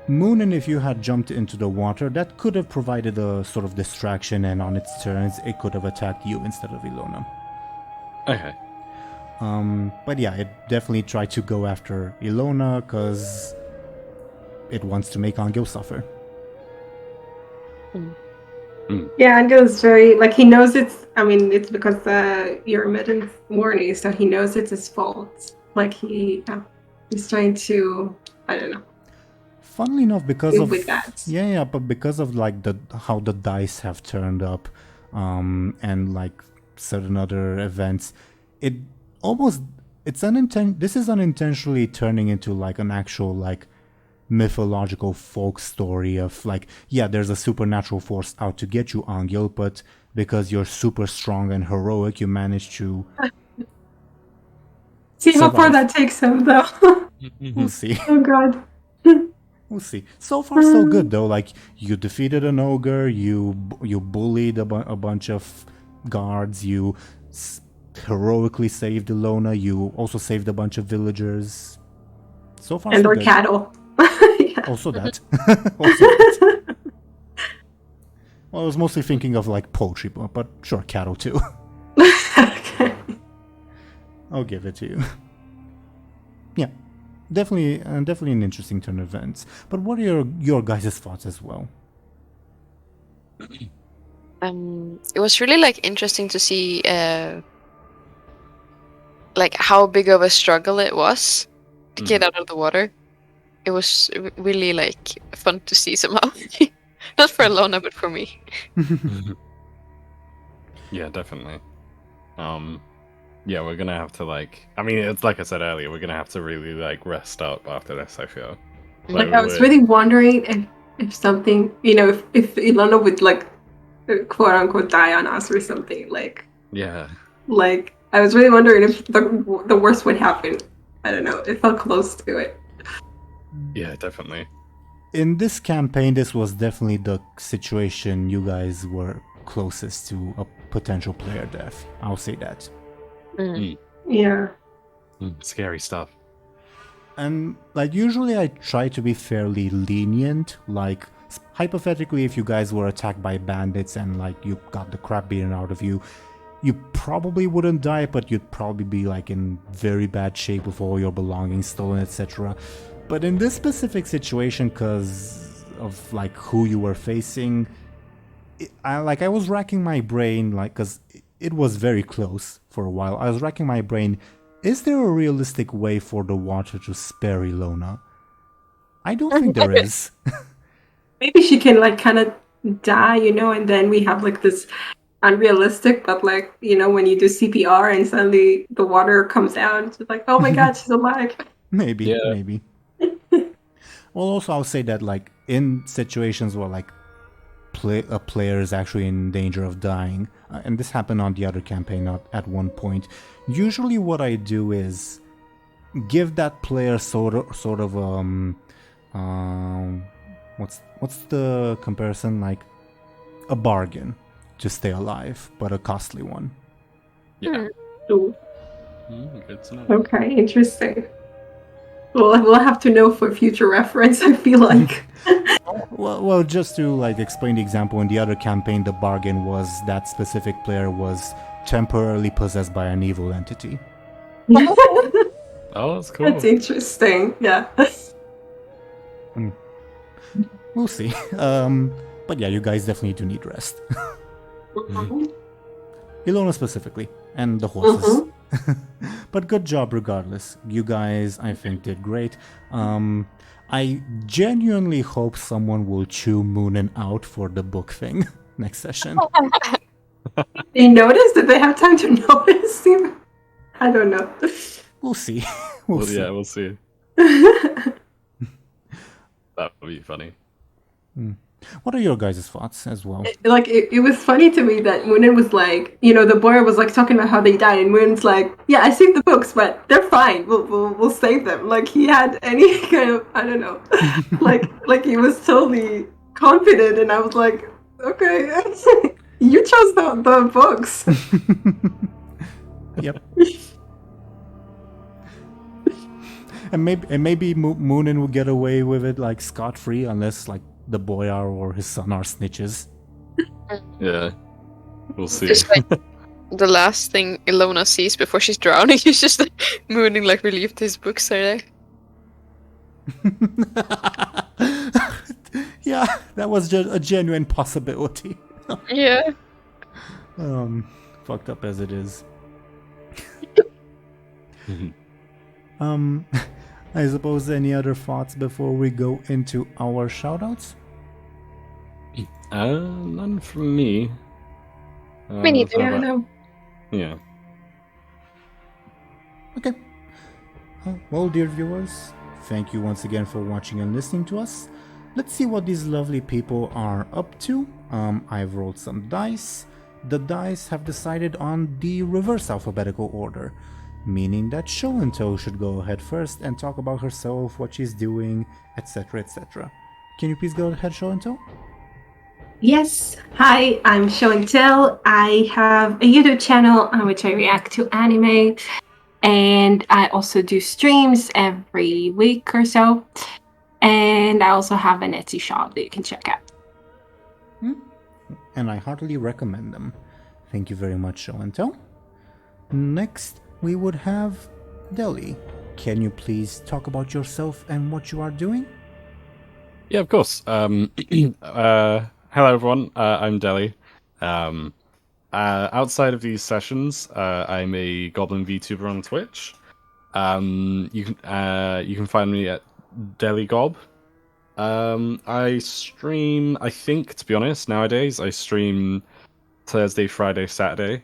Muninn, if you had jumped into the water, that could have provided a sort of distraction, and on its turns, it could have attacked you instead of Illona. Okay. But yeah, it definitely tried to go after Illona because it wants to make Anghel suffer. Yeah, Angel's very he knows it's because Eurymedon's warning, so he knows it's his fault. Like he's trying to, I don't know. Funnily enough, because Deal of with that. but because of like how the dice have turned up, and like certain other events, this is unintentionally turning into like an actual like mythological folk story of like, yeah, there's a supernatural force out to get you, Anghel, but because you're super strong and heroic, you manage to See how far survive. that takes him, though. We'll see. Oh god. We'll see. So far, so good though. Like you defeated an ogre, you bullied a bunch of guards, you heroically saved Illona, you also saved a bunch of villagers. So far, And so or good. cattle. Yeah. Also that. Also that. Well, I was mostly thinking of like poultry, but sure, cattle too. Okay. I'll give it to you. Yeah, definitely an interesting turn of events. But what are your guys' thoughts as well? It was really like interesting to see like how big of a struggle it was to get out of the water. It was really like fun to see somehow. Not for Illona, but for me. Yeah, definitely. Yeah, we're gonna have to like. I mean, it's like I said earlier. We're gonna have to really like rest up after this. I feel. Like I was really wondering if something, if Illona would like quote unquote die on us or something. Yeah. Like I was really wondering if the worst would happen. I don't know. It felt close to it. Yeah, definitely. In this campaign, this was definitely the situation you guys were closest to a potential player death. I'll say that. Yeah. Scary stuff. And like usually I try to be fairly lenient. Like hypothetically, if you guys were attacked by bandits and like you got the crap beaten out of you, you probably wouldn't die, but you'd probably be like in very bad shape with all your belongings stolen, etc. But in this specific situation, because of like who you were facing, I was racking my brain, like, because it was very close for a while. I was racking my brain. Is there a realistic way for the water to spare Illona? I don't think there is. Maybe she can like kind of die, and then we have like this unrealistic, but like, when you do CPR and suddenly the water comes out, it's like, oh my god, she's alive. Maybe. Well, also I'll say that like in situations where like a player is actually in danger of dying, and this happened on the other campaign at one point. Usually, what I do is give that player sort of what's the comparison, like a bargain to stay alive, but a costly one. Yeah. Ooh. Good to know. Okay, interesting. Well, we'll have to know for future reference, I feel like. Well, just to like explain the example, in the other campaign, the bargain was that specific player was temporarily possessed by an evil entity. Oh, that's cool. That's interesting. Yeah. We'll see. But yeah, you guys definitely do need rest. Illona specifically, and the horses. But good job regardless. You guys, I think, did great. I genuinely hope someone will chew Muninn out for the book thing next session. They noticed? Did they have time to notice? I don't know. We'll see. We'll see. Yeah, we'll see. That would be funny. What are your guys' thoughts as well? Like, it was funny to me that Muninn was like, the boy was like talking about how they died, and Muninn's like, yeah, I saved the books, but they're fine. We'll save them. Like, he had any kind of, I don't know, like he was totally confident, and I was like, okay, you chose the books. Yep. And maybe Muninn will get away with it like scot-free, unless like the boyar or his son are snitches. Yeah. We'll see. Just like the last thing Illona sees before she's drowning is just like Muninn like relieved his books are there. Yeah, that was just a genuine possibility. Yeah. Fucked up as it is. I suppose any other thoughts before we go into our shoutouts? None from me. Me neither. how Yeah, I about- know. Yeah. Okay. Well, dear viewers, thank you once again for watching and listening to us. Let's see what these lovely people are up to. I've rolled some dice. The dice have decided on the reverse alphabetical order. meaning that Show&Tell should go ahead first and talk about herself, what she's doing, etc. etc. Can you please go ahead, Show&Tell? Yes. Hi, I'm Show&Tell. I have a YouTube channel on which I react to anime, and I also do streams every week or so. And I also have an Etsy shop that you can check out. And I heartily recommend them. Thank you very much, Show&Tell. Next, we would have Dely. Can you please talk about yourself and what you are doing? Yeah, of course. Hello, everyone. I'm Dely. Outside of these sessions, I'm a Goblin VTuber on Twitch. You can find me at DelyGob. I stream. I think, to be honest, nowadays I stream Thursday, Friday, Saturday.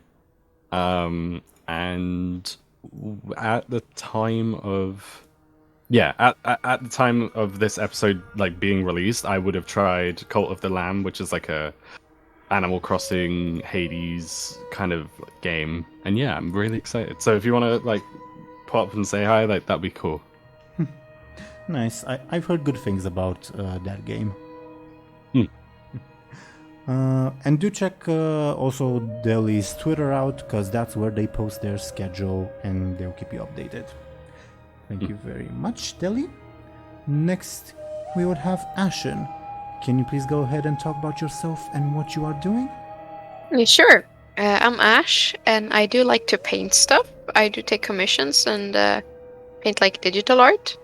And at the time of at the time of this episode like being released, I would have tried Cult of the Lamb, which is like a Animal Crossing Hades kind of game. And yeah, I'm really excited. So if you want to like pop up and say hi, like that'd be cool. Nice. I've heard good things about that game. And do check also Dely's Twitter out, because that's where they post their schedule and they'll keep you updated. Thank you very much, Dely. Next, we would have Ashen. Can you please go ahead and talk about yourself and what you are doing? Yeah, sure. I'm Ash, and I do like to paint stuff. I do take commissions and paint like digital art.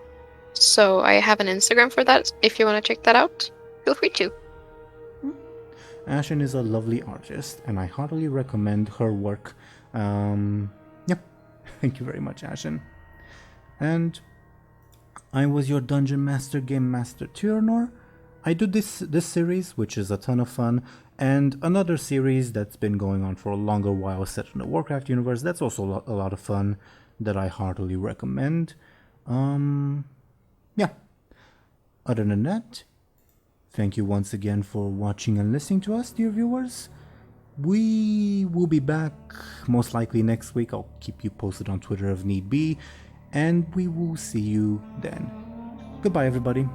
So I have an Instagram for that. If you want to check that out, feel free to. Ashen is a lovely artist, and I heartily recommend her work. Thank you very much, Ashen. And I was your Dungeon Master, Game Master Teeironor. I do this series, which is a ton of fun, and another series that's been going on for a longer while set in the Warcraft universe. That's also a lot of fun that I heartily recommend. Other than that, thank you once again for watching and listening to us, dear viewers. We will be back most likely next week. I'll keep you posted on Twitter if need be, and we will see you then. Goodbye, everybody.